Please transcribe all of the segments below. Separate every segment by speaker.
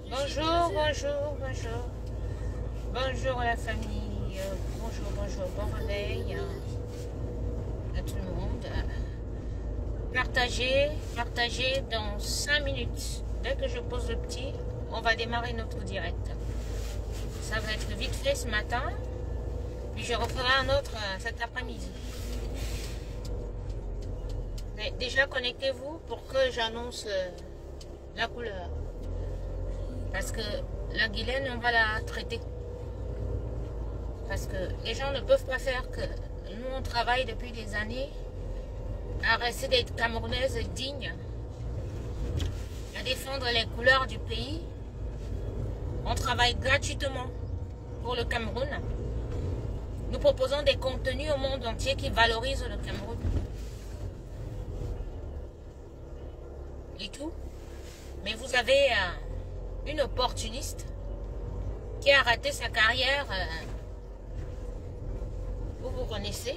Speaker 1: Bonjour, bonjour, bonjour. Bonjour la famille. Bonjour, bonjour. Bon réveil à tout le monde. Partagez, partagez dans 5 minutes. Dès que je pose le petit, on va démarrer notre direct. Ça va être vite fait ce matin. Puis je referai un autre cet après-midi. Mais déjà connectez-vous pour que j'annonce la couleur. Parce que la Guylaine, on va la traiter. Parce que les gens ne peuvent pas faire que nous, on travaille depuis des années à rester des Camerounaises dignes, à défendre les couleurs du pays. On travaille gratuitement pour le Cameroun. Nous proposons des contenus au monde entier qui valorisent le Cameroun. Et tout. Mais vous avez une opportuniste qui a raté sa carrière, vous connaissez,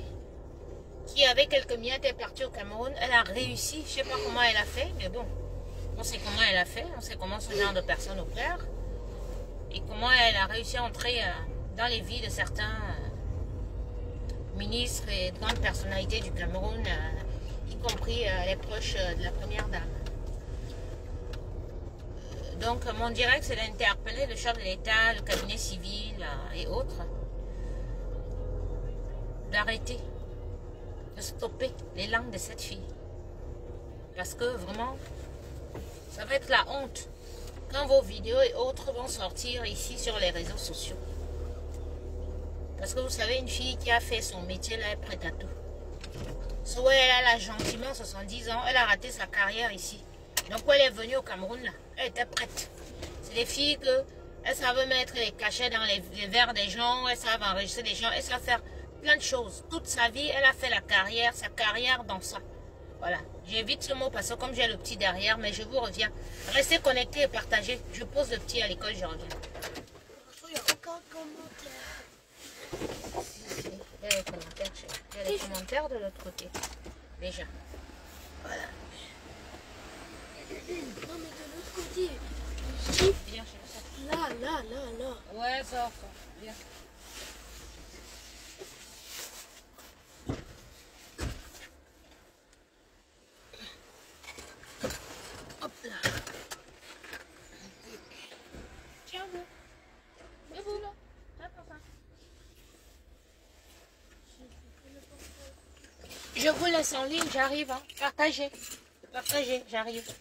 Speaker 1: qui avait quelques miettes est partie au Cameroun. Elle a réussi, je ne sais pas comment elle a fait, mais bon, on sait comment elle a fait, on sait comment ce genre de personne opère, et comment elle a réussi à entrer dans les vies de certains ministres et grandes personnalités du Cameroun, y compris les proches de la première dame. Donc mon direct, c'est d'interpeller le chef de l'État, le cabinet civil et autres, d'arrêter, de stopper les langues de cette fille. Parce que vraiment, ça va être la honte quand vos vidéos et autres vont sortir ici sur les réseaux sociaux. Parce que vous savez, une fille qui a fait son métier, là, est prête à tout. Soit elle a gentiment 70 ans, elle a raté sa carrière ici. Donc elle est venue au Cameroun, là, elle était prête. C'est des filles que elles savent mettre les cachets dans les verres des gens, elles savent enregistrer des gens, elles savent faire plein de choses. Toute sa vie, elle a fait sa carrière dans ça. Voilà, j'évite ce mot parce que comme j'ai le petit derrière, mais je vous reviens. Restez connectés et partagez. Je pose le petit à l'école, je reviens.
Speaker 2: Il n'y a aucun commentaire.
Speaker 1: Si. Il y a les commentaires, il y a les commentaires de l'autre côté. Déjà. Voilà.
Speaker 2: Non, mais de l'autre côté. Ici.
Speaker 1: Viens chercher ça.
Speaker 2: Là.
Speaker 1: Ouais, sors. Viens.
Speaker 2: Hop là.
Speaker 1: Tiens, vous. Et vous, là. Attends ça. Je vous laisse en ligne, j'arrive. Hein. Partagez. Partagez, j'arrive.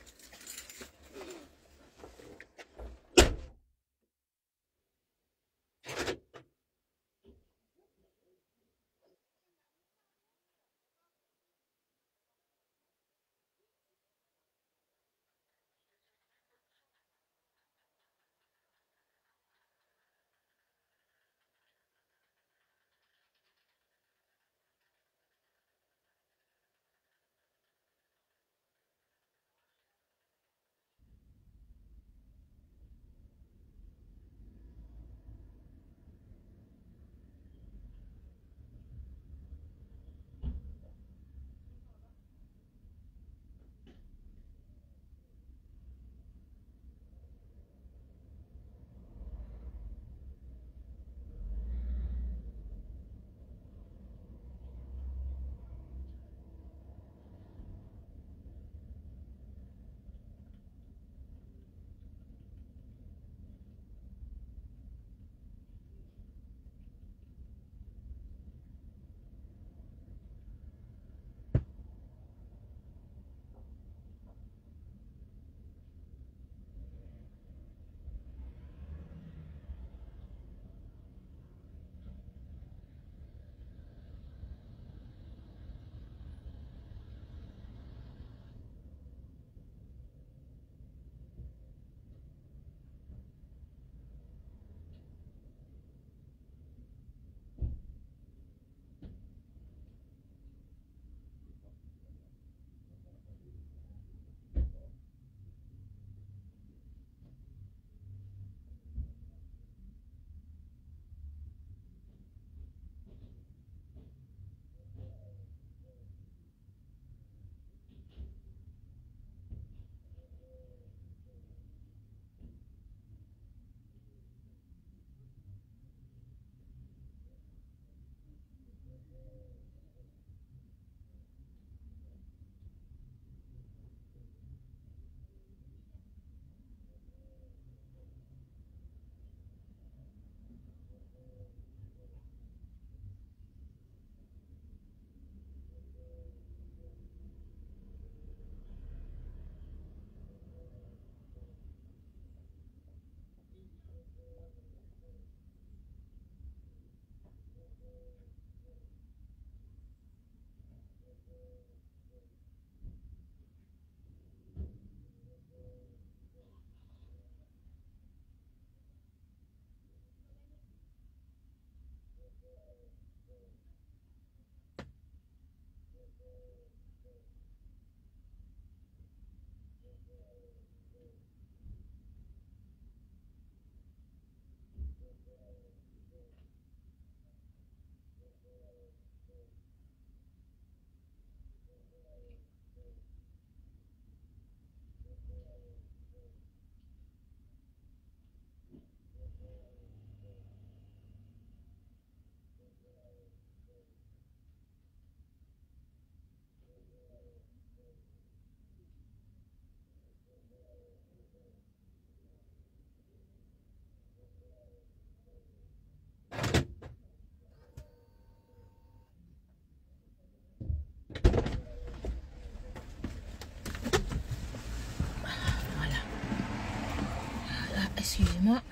Speaker 1: excusez-moi.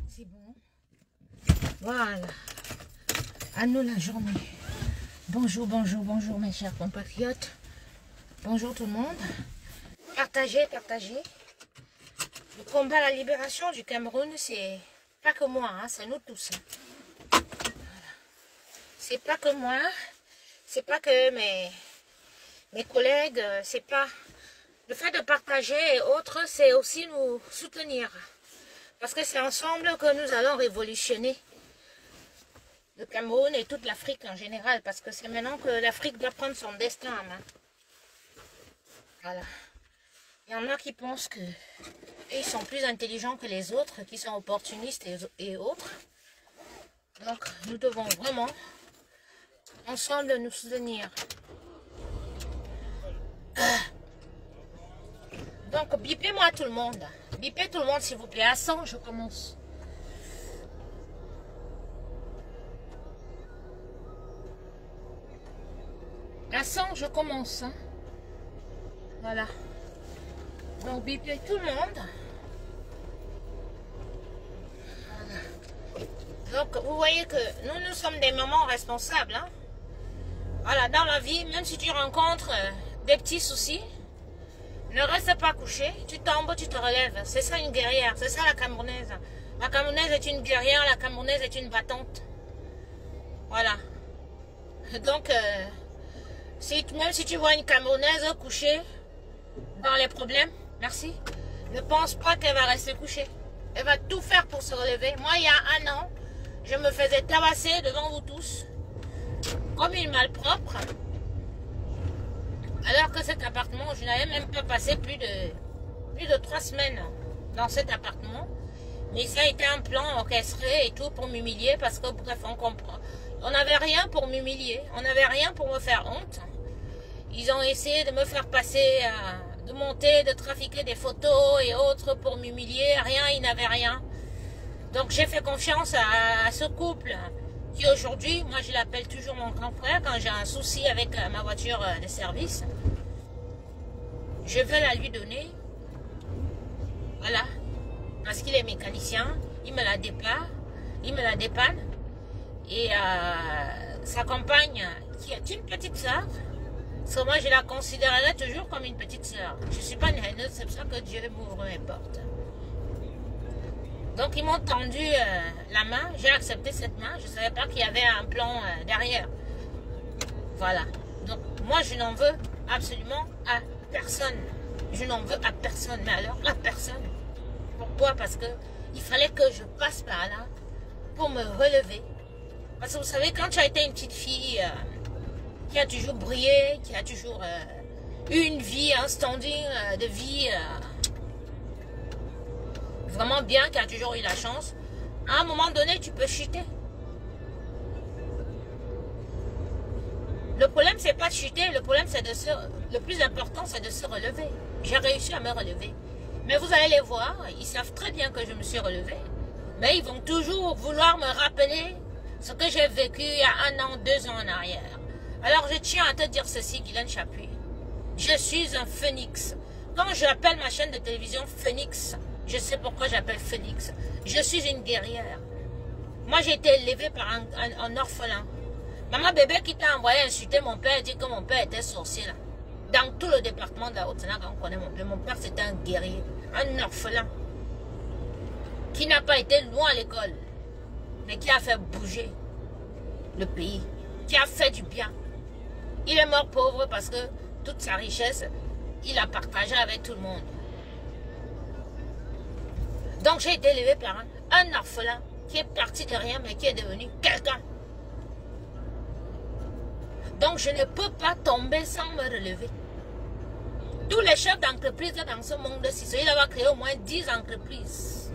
Speaker 1: C'est bon. Voilà. À nous la journée. Bonjour, bonjour, bonjour mes chers compatriotes. Bonjour tout le monde. Partagez, partagez. Le combat à la libération du Cameroun, c'est pas que moi, hein, c'est nous tous. Voilà. C'est pas que moi, c'est pas que mes collègues, c'est pas... Le fait de partager et autres, c'est aussi nous soutenir. Parce que c'est ensemble que nous allons révolutionner le Cameroun et toute l'Afrique en général. Parce que c'est maintenant que l'Afrique doit prendre son destin en main. Voilà. Il y en a qui pensent que ils sont plus intelligents que les autres, qui sont opportunistes et autres. Donc, nous devons vraiment, ensemble, nous soutenir. Donc, bipez-moi tout le monde. Bipez tout le monde, s'il vous plaît. À 100, je commence. À 100, je commence. Hein. Voilà. Donc, bipez tout le monde. Voilà. Donc, vous voyez que nous sommes des mamans responsables. Hein. Voilà, dans la vie, même si tu rencontres des petits soucis, ne reste pas couché, tu tombes, tu te relèves. C'est ça une guerrière, c'est ça la Camerounaise. La Camerounaise est une guerrière, la Camerounaise est une battante. Voilà. Donc, même si tu vois une Camerounaise couchée dans les problèmes, merci, ne pense pas qu'elle va rester couchée. Elle va tout faire pour se relever. Moi, il y a 1 an, je me faisais tabasser devant vous tous, comme une malpropre. Alors que cet appartement, je n'avais même pas passé plus de 3 semaines dans cet appartement. Mais ça a été un plan orchestré et tout pour m'humilier parce que, bref, on comprend. On n'avait rien pour m'humilier. On n'avait rien pour me faire honte. Ils ont essayé de me faire passer, de monter, de trafiquer des photos et autres pour m'humilier. Rien, ils n'avaient rien. Donc j'ai fait confiance à ce couple qui aujourd'hui, moi je l'appelle toujours mon grand frère quand j'ai un souci avec ma voiture de service. Je vais la lui donner. Voilà. Parce qu'il est mécanicien. Il me la dépanne. Il me la dépanne. Et sa compagne, qui est une petite sœur, parce que moi je la considérerais toujours comme une petite sœur. Je ne suis pas une haineuse, c'est pour ça que Dieu m'ouvre mes portes. Donc ils m'ont tendu la main, j'ai accepté cette main, je ne savais pas qu'il y avait un plan derrière. Voilà. Donc moi je n'en veux absolument à personne. Je n'en veux à personne, mais alors à personne. Pourquoi? Parce que il fallait que je passe par là pour me relever. Parce que vous savez, quand tu as été une petite fille qui a toujours brillé, qui a toujours eu une vie, un standing de vie... vraiment bien, qui a toujours eu la chance, à un moment donné, tu peux chuter. Le problème, c'est pas de chuter, le problème, c'est de se... Le plus important, c'est de se relever. J'ai réussi à me relever. Mais vous allez les voir, ils savent très bien que je me suis relevée. Mais ils vont toujours vouloir me rappeler ce que j'ai vécu il y a 1 an, 2 ans en arrière. Alors, je tiens à te dire ceci, Guylaine Chapuis. Je suis un phénix. Quand j'appelle ma chaîne de télévision Phénix, je sais pourquoi j'appelle Phénix. Je suis une guerrière. Moi, j'ai été élevée par un orphelin. Maman bébé qui t'a envoyé insulter mon père, dit que mon père était sorcier. Là. Dans tout le département de la Haute-Sénat, on connaît mon père, c'était un guerrier, un orphelin, qui n'a pas été loin à l'école, mais qui a fait bouger le pays, qui a fait du bien. Il est mort pauvre parce que toute sa richesse, il a partagé avec tout le monde. Donc j'ai été élevée par un orphelin qui est parti de rien mais qui est devenu quelqu'un. Donc je ne peux pas tomber sans me relever. Tous les chefs d'entreprise dans ce monde-ci, il va créer au moins 10 entreprises.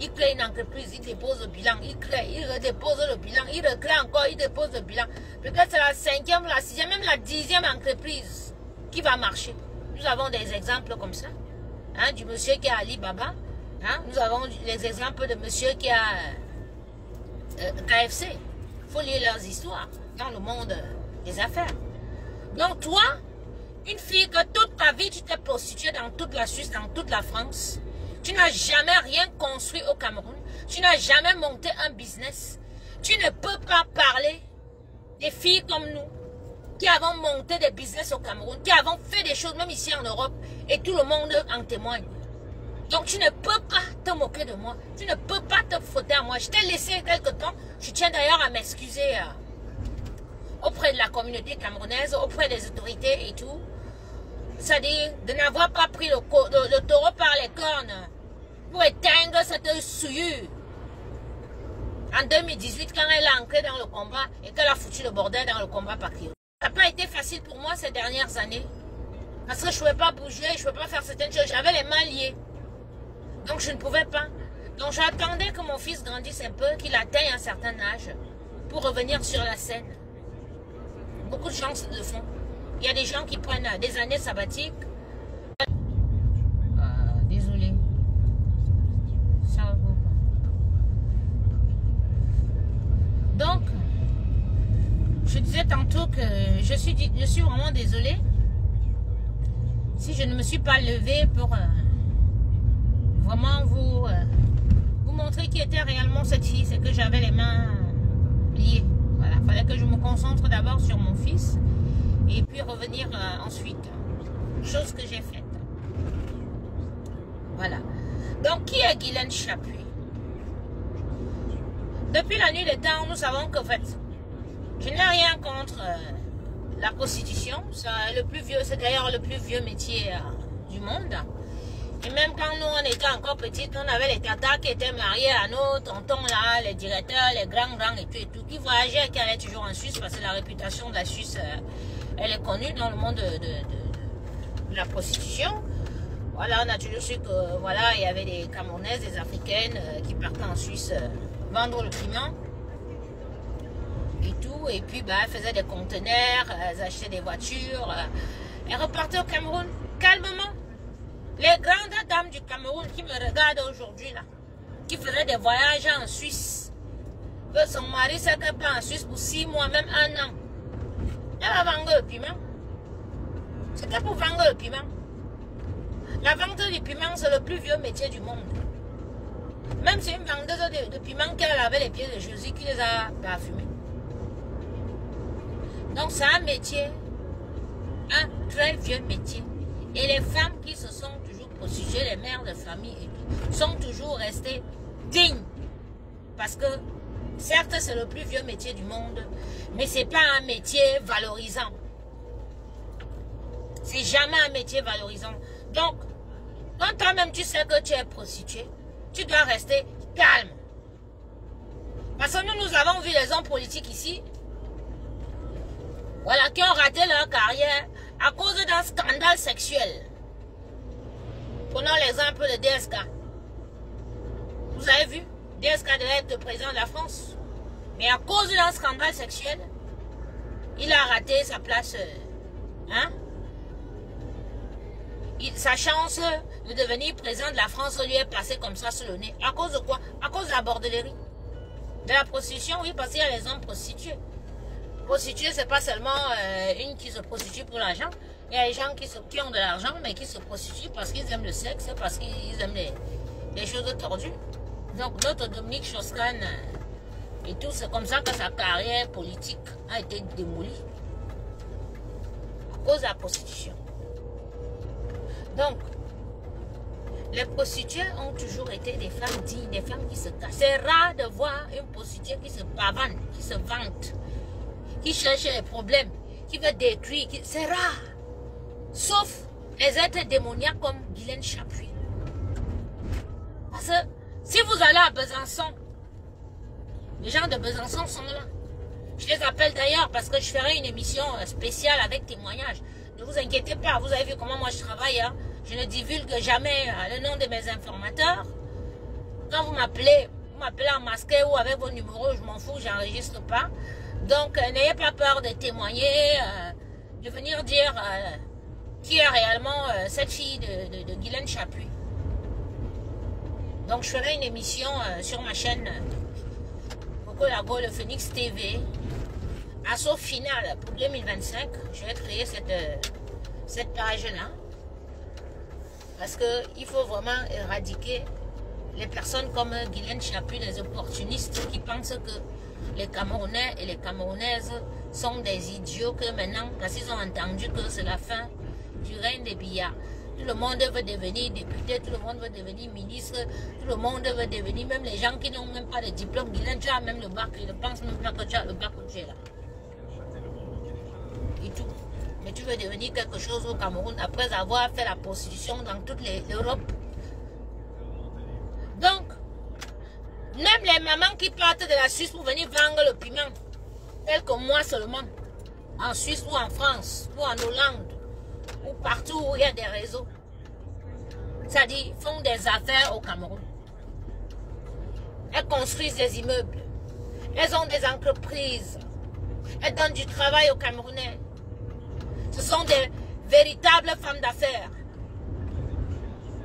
Speaker 1: Il crée une entreprise, il dépose le bilan, il crée, il redépose le bilan, il recrée encore, il dépose le bilan. Peut-être c'est la 5e, la 6e, même la 10e entreprise qui va marcher. Nous avons des exemples comme ça. Hein, du monsieur qui a Alibaba. Hein, nous avons les exemples de monsieur qui a KFC. Il faut lire leurs histoires dans le monde des affaires. Donc toi, une fille que toute ta vie tu t'es prostituée dans toute la Suisse, dans toute la France, Tu n'as jamais rien construit au Cameroun. Tu n'as jamais monté un business. Tu ne peux pas parler des filles comme nous qui avons monté des business au Cameroun, qui avons fait des choses même ici en Europe et tout le monde en témoigne. Donc tu ne peux pas te moquer de moi. Tu ne peux pas te frotter à moi. Je t'ai laissé quelque temps. Je tiens d'ailleurs à m'excuser auprès de la communauté camerounaise, auprès des autorités et tout. C'est-à-dire de n'avoir pas pris le taureau par les cornes pour éteindre cette souillure. En 2018, quand elle a ancré dans le combat et qu'elle a foutu le bordel dans le combat patriotique. Ça n'a pas été facile pour moi ces dernières années. Parce que je ne pouvais pas bouger, je ne pouvais pas faire certaines choses. J'avais les mains liées. Donc je ne pouvais pas. Donc j'attendais que mon fils grandisse un peu, qu'il atteigne un certain âge pour revenir sur la scène. Beaucoup de gens le font. Il y a des gens qui prennent des années sabbatiques. Désolé. Ça va pas. Donc, je disais tantôt que je suis vraiment désolée si je ne me suis pas levée pour vraiment vous montrer qui était réellement cette fille. C'est que j'avais les mains liées. Voilà, il fallait que je me concentre d'abord sur mon fils et puis revenir ensuite. Chose que j'ai faite. Voilà. Donc, qui est Guylaine Chapuis? Depuis la nuit des temps, nous savons que, en fait, je n'ai rien contre la prostitution. C'est d'ailleurs le plus vieux métier du monde. Et même quand nous, on était encore petites, on avait les tatas qui étaient mariés à nos tontons là, les directeurs, les grands et tout, qui voyageaient, qui allaient toujours en Suisse, parce que la réputation de la Suisse, elle est connue dans le monde de la prostitution. Voilà, on a toujours su que, voilà, il y avait des Camerounaises, des Africaines qui partaient en Suisse vendre le piment et tout. Et puis, bah, elles faisaient des conteneurs, elles achetaient des voitures, elles repartaient au Cameroun calmement. Les grandes dames du Cameroun qui me regardent aujourd'hui, là, qui faisaient des voyages en Suisse, que son mari s'est pas en Suisse pour 6 mois, même 1 an. Elle a vendu le piment. C'était pour vendre le piment. La vente du piment, c'est le plus vieux métier du monde. Même c'est une vendeuse de piment qui avait les pieds de Jésus qui les a parfumés. Donc c'est un métier, un très vieux métier. Et les femmes qui se sont toujours prostituées, les mères de famille, sont toujours restées dignes. Parce que, certes, c'est le plus vieux métier du monde, mais ce n'est pas un métier valorisant. C'est jamais un métier valorisant. Donc, quand toi-même tu sais que tu es prostituée, tu dois rester calme. Parce que nous avons vu les hommes politiques ici, voilà, qui ont raté leur carrière à cause d'un scandale sexuel. Prenons l'exemple de DSK. Vous avez vu, DSK devait être le président de la France. Mais à cause d'un scandale sexuel, il a raté sa place. Hein? Sa chance de devenir président de la France lui est passée comme ça sous le nez. À cause de quoi? À cause de la bordellerie. De la prostitution, oui, parce qu'il y a les hommes prostitués. Prostituée, c'est pas seulement une qui se prostitue pour l'argent. Il y a des gens qui ont de l'argent, mais qui se prostituent parce qu'ils aiment le sexe, parce qu'ils aiment les choses tordues. Donc, notre Dominique Strauss-Kahn et tout, c'est comme ça que sa carrière politique a été démolie. À cause de la prostitution. Donc, les prostituées ont toujours été des femmes dignes, des femmes qui se cachent. C'est rare de voir une prostituée qui se pavane, qui se vante, qui cherche les problèmes, qui veut détruire. C'est rare. Sauf les êtres démoniaques comme Guylaine Chapuis. Parce que si vous allez à Besançon, les gens de Besançon sont là. Je les appelle d'ailleurs parce que je ferai une émission spéciale avec témoignages. Ne vous inquiétez pas, vous avez vu comment moi je travaille. Hein? Je ne divulgue jamais le nom de mes informateurs. Quand vous m'appelez en masqué ou avec vos numéros, je m'en fous, j'enregistre pas. Donc n'ayez pas peur de témoigner, de venir dire qui est réellement cette fille de Guylaine Chapuis. Donc je ferai une émission sur ma chaîne Coco Lago, le Phoenix TV. Assaut final pour 2025. Je vais créer cette page-là. Parce qu'il faut vraiment éradiquer les personnes comme Guylaine Chaput, les opportunistes qui pensent que les Camerounais et les Camerounaises sont des idiots, que maintenant, parce qu'ils ont entendu que c'est la fin du règne des billards. Tout le monde veut devenir député, tout le monde veut devenir ministre, tout le monde veut devenir, même les gens qui n'ont même pas de diplôme. Guylaine, tu as même le bac, je ne pense même pas que tu as le bac où tu es là. Et tout. Mais tu veux devenir quelque chose au Cameroun après avoir fait la prostitution dans toute l'Europe. Donc, même les mamans qui partent de la Suisse pour venir vendre le piment, tel que moi seulement, en Suisse ou en France, ou en Hollande, ou partout où il y a des réseaux, c'est-à-dire font des affaires au Cameroun. Elles construisent des immeubles, elles ont des entreprises, elles donnent du travail aux Camerounais. Ce sont des véritables femmes d'affaires.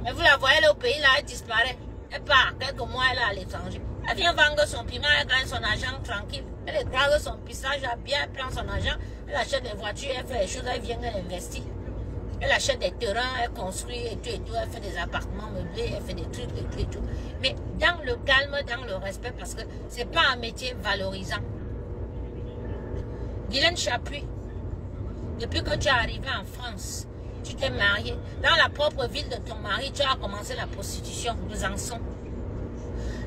Speaker 1: Mais vous la voyez là au pays, là, elle disparaît. Elle part, quelques mois, elle est à l'étranger. Elle vient vendre son piment, elle gagne son argent tranquille. Elle écrase son pissage, elle bien, elle prend son argent, elle achète des voitures, elle fait les choses, elle vient, elle investit. Elle achète des terrains, elle construit et tout, elle fait des appartements meublés, elle fait des trucs et tout. Mais dans le calme, dans le respect, parce que ce n'est pas un métier valorisant. Guylaine Chaput, depuis que tu es arrivé en France, tu t'es marié. Dans la propre ville de ton mari, tu as commencé la prostitution, Besançon.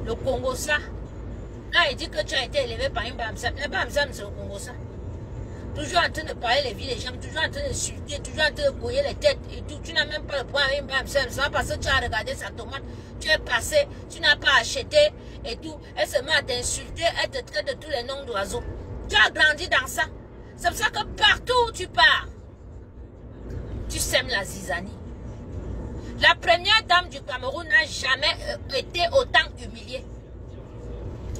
Speaker 1: Le Congo, ça. Là, il dit que tu as été élevé par une Bamsam. La Bamsam, c'est le Congo, ça. Toujours en train de parler les vies des gens, toujours en train d'insulter, toujours en train de couiller les têtes et tout. Tu n'as même pas le point avec une Bamsam. C'est parce que tu as regardé sa tomate, tu es passé, tu n'as pas acheté et tout. Elle se met à t'insulter, elle te traite de tous les noms d'oiseaux. Tu as grandi dans ça. C'est pour ça que partout où tu pars, tu sèmes la zizanie. La première dame du Cameroun n'a jamais été autant humiliée.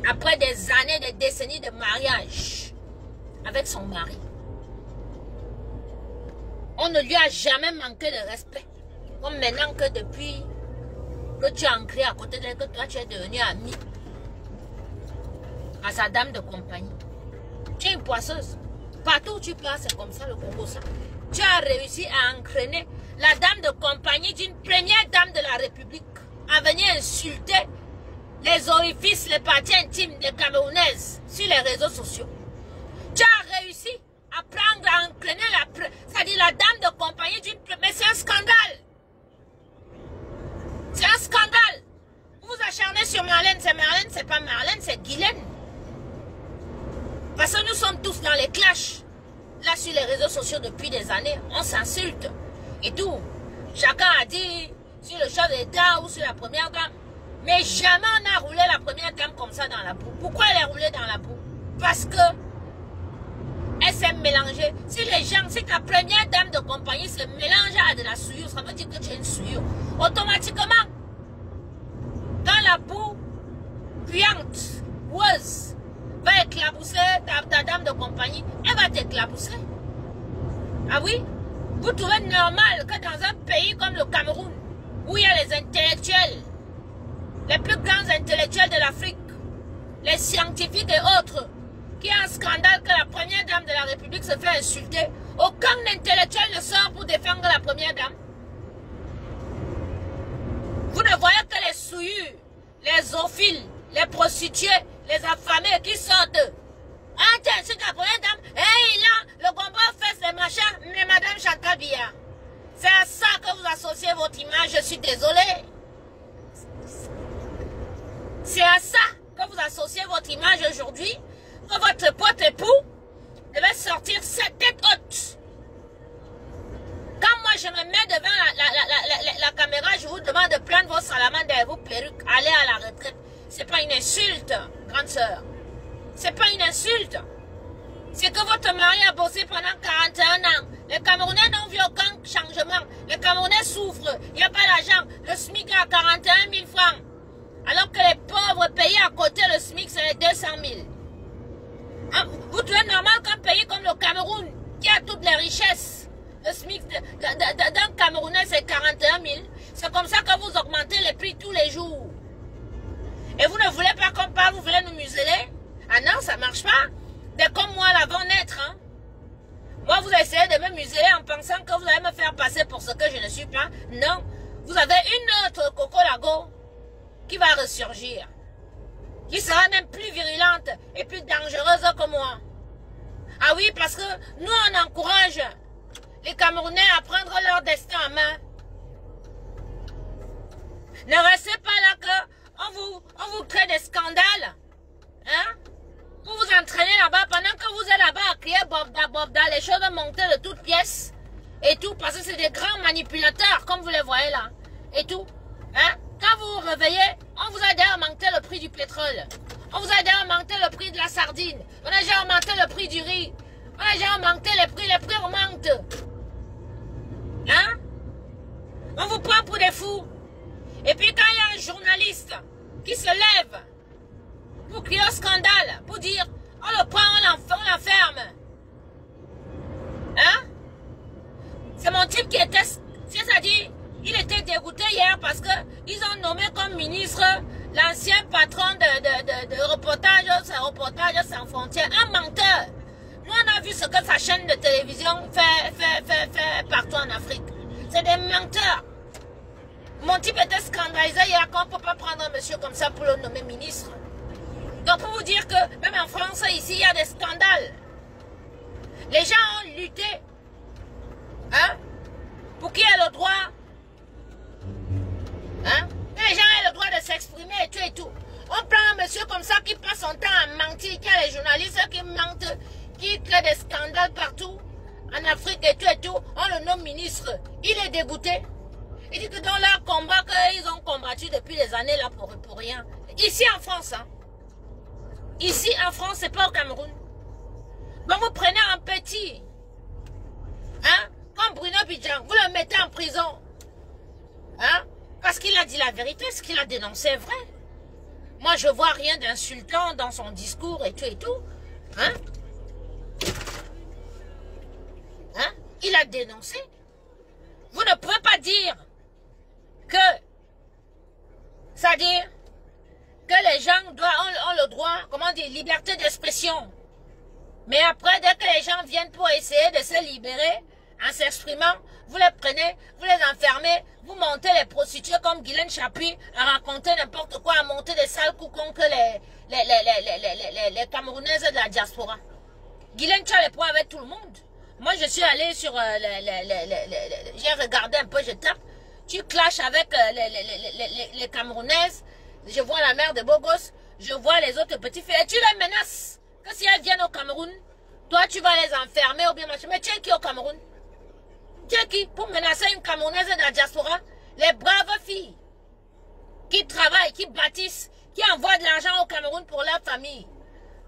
Speaker 1: Après des années, des décennies de mariage avec son mari. On ne lui a jamais manqué de respect. Comme maintenant que depuis que tu es ancré à côté d'elle, que toi tu es devenu ami à sa dame de compagnie. Tu es une poisseuse. Partout où tu passes, c'est comme ça le Congo, ça. Tu as réussi à entraîner la dame de compagnie d'une première dame de la République à venir insulter les orifices, les parties intimes des Camerounaises sur les réseaux sociaux. Tu as réussi à prendre, à entraîner c'est-à-dire la dame de compagnie d'une première... Mais c'est un scandale. C'est un scandale. Vous vous acharnez sur Marlène, c'est pas Marlène, c'est Guylaine. Parce que nous sommes tous dans les clashs. Là, sur les réseaux sociaux depuis des années, on s'insulte et tout. Chacun a dit sur le chef d'État ou sur la première dame. Mais jamais on a roulé la première dame comme ça dans la boue. Pourquoi elle est roulée dans la boue? Parce que elle s'est mélangée. Si les gens, si ta première dame de compagnie se mélange à de la souillure, ça veut dire que tu es une souillure. Automatiquement, dans la boue puante, boueuse, va éclabousser ta dame de compagnie, elle va t'éclabousser. Ah oui? Vous trouvez normal que dans un pays comme le Cameroun, où il y a les intellectuels, les plus grands intellectuels de l'Afrique, les scientifiques et autres, qu'il y a un scandale que la première dame de la République se fait insulter, aucun intellectuel ne sort pour défendre la première dame. Vous ne voyez que les souillures, les zoophiles, les prostituées, les affamés qui sortent. Ah tiens, c'est la première dame. Hey là, le combat fait les machins, mais madame Chantal Biya. C'est à ça que vous associez votre image, je suis désolée. C'est à ça que vous associez votre image aujourd'hui, que votre pote époux devait sortir sa tête haute. Quand moi je me mets devant la caméra, je vous demande de prendre vos salamandres et vos perruques, aller à la retraite. C'est pas une insulte, grande sœur. C'est pas une insulte. C'est que votre mari a bossé pendant 41 ans. Les Camerounais n'ont vu aucun changement. Les Camerounais souffrent. Il n'y a pas d'argent. Le SMIC est à 41 000 francs. Alors que les pauvres pays à côté, le SMIC, c'est 200 000. Vous trouvez normal qu'un pays comme le Cameroun, qui a toutes les richesses, le SMIC d'un Camerounais, c'est 41 000. C'est comme ça que vous augmentez les prix tous les jours. Et vous ne voulez pas qu'on parle, vous voulez nous museler? Ah non, ça ne marche pas. Dès comme moi, là, avant naître, hein. Moi, vous essayez de me museler en pensant que vous allez me faire passer pour ce que je ne suis pas. Non. vous avez une autre Coco Lago qui va ressurgir, qui sera même plus virulente et plus dangereuse que moi. Ah oui, parce que nous, on encourage les Camerounais à prendre leur destin en main. Ne restez pas là que on vous crée des scandales. Hein? Vous vous entraînez là-bas pendant que vous êtes là-bas à crier Bobda, les choses vont monter de toutes pièces. Et tout, parce que c'est des grands manipulateurs, comme vous les voyez là. Et tout. Hein? Quand vous vous réveillez, on vous a déjà augmenté le prix du pétrole. On vous a déjà augmenté le prix de la sardine. On a déjà augmenté le prix du riz. On a déjà augmenté les prix augmentent. Hein? On vous prend pour des fous. Et puis quand il y a un journaliste qui se lève pour crier au scandale, pour dire on le prend, on l'enferme. Hein? C'est mon type qui était, c'est-à-dire, il était dégoûté hier parce que ils ont nommé comme ministre l'ancien patron de reportage sans frontières, un menteur. Nous on a vu ce que sa chaîne de télévision fait partout en Afrique. C'est des menteurs. Mon type était scandalisé hier qu'on ne peut pas prendre un monsieur comme ça pour le nommer ministre. Donc pour vous dire que même en France ici il y a des scandales. Les gens ont lutté, hein, pour qu'il y ait le droit, hein, que les gens aient le droit de s'exprimer et tout. On prend un monsieur comme ça qui passe son temps à mentir, qui a les journalistes qui mentent, qui créent des scandales partout en Afrique et tout, on le nomme ministre. Il est dégoûté. Il dit que dans leur combat qu'ils ont combattu depuis des années là pour rien. Ici en France, hein. Ici en France, c'est pas au Cameroun. Donc vous prenez un petit, hein, comme Bruno Bidjan, vous le mettez en prison. Hein, parce qu'il a dit la vérité, ce qu'il a dénoncé est vrai. Moi je vois rien d'insultant dans son discours et tout. Hein? Hein? Il a dénoncé. Vous ne pouvez pas dire que, c'est-à-dire que les gens ont le droit, comment dire, liberté d'expression. Mais après, dès que les gens viennent pour essayer de se libérer en s'exprimant, vous les prenez, vous les enfermez, vous montez les prostituées comme Guylaine Chapuis à raconter n'importe quoi, à monter des sales coucons que les Camerounaises de la diaspora. Guylaine, tu as les points avec tout le monde. Moi, je suis allée sur j'ai regardé un peu, je tape. Tu clashes avec les Camerounaises. Je vois la mère de Bogos. Je vois les autres petits filles. Et tu les menaces. Que si elles viennent au Cameroun, toi, tu vas les enfermer ou bien machin. Mais tu es qui au Cameroun? Tu es qui pour menacer une Camerounaise de la diaspora? Les braves filles qui travaillent, qui bâtissent, qui envoient de l'argent au Cameroun pour leur famille.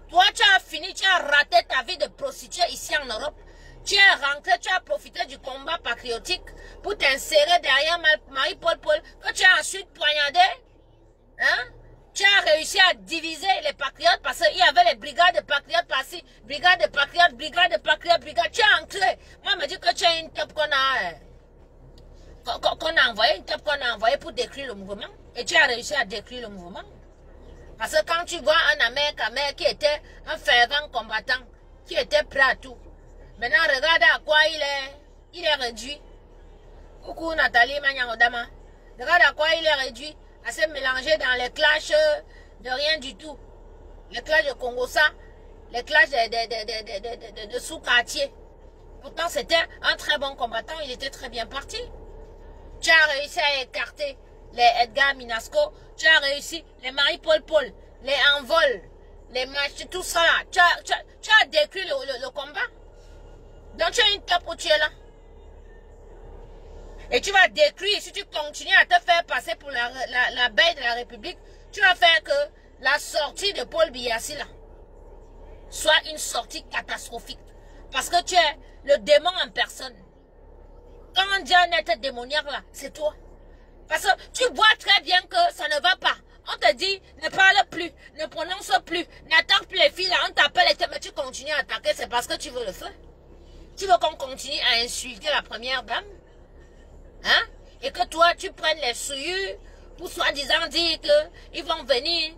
Speaker 1: Toi, tu as fini, tu as raté ta vie de prostituée ici en Europe. Tu es rentré, tu as profité du combat patriotique pour t'insérer derrière Marie-Paul que tu as ensuite poignardé. Hein? Tu as réussi à diviser les patriotes parce qu'il y avait les brigades de patriotes par-ci, brigades de patriotes, brigades de patriotes, brigades. Tu es entré. Moi, je me dis que tu as une top qu'on a envoyée, une top qu'on a envoyée pour détruire le mouvement. Et tu as réussi à détruire le mouvement. Parce que quand tu vois un Américain qui était un fervent combattant, qui était prêt à tout, maintenant regarde à quoi il est réduit. Coucou Nathalie Magnan-Odama. Regarde à quoi il est réduit. À se mélanger dans les clashs de rien du tout. Les clashs de Congossa, les clashs de sous-quartier. Pourtant c'était un très bon combattant, il était très bien parti. Tu as réussi à écarter les Edgar Minasco, tu as réussi les Marie-Paul, les Envol, les matchs, tout ça là. Tu as détruit le combat. Donc tu as une top où tu es là. Et tu vas détruire, si tu continues à te faire passer pour la bête de la République, tu vas faire que la sortie de Paul Biya là soit une sortie catastrophique. Parce que tu es le démon en personne. Quand on dit un être démoniaque là, c'est toi. Parce que tu vois très bien que ça ne va pas. On te dit, ne parle plus, ne prononce plus, n'attaque plus les filles là, on t'appelle et mais tu continues à attaquer, c'est parce que tu veux le faire. Tu veux qu'on continue à insulter la première dame? Hein? Et que toi, tu prennes les souillures pour soi-disant dire qu'ils vont venir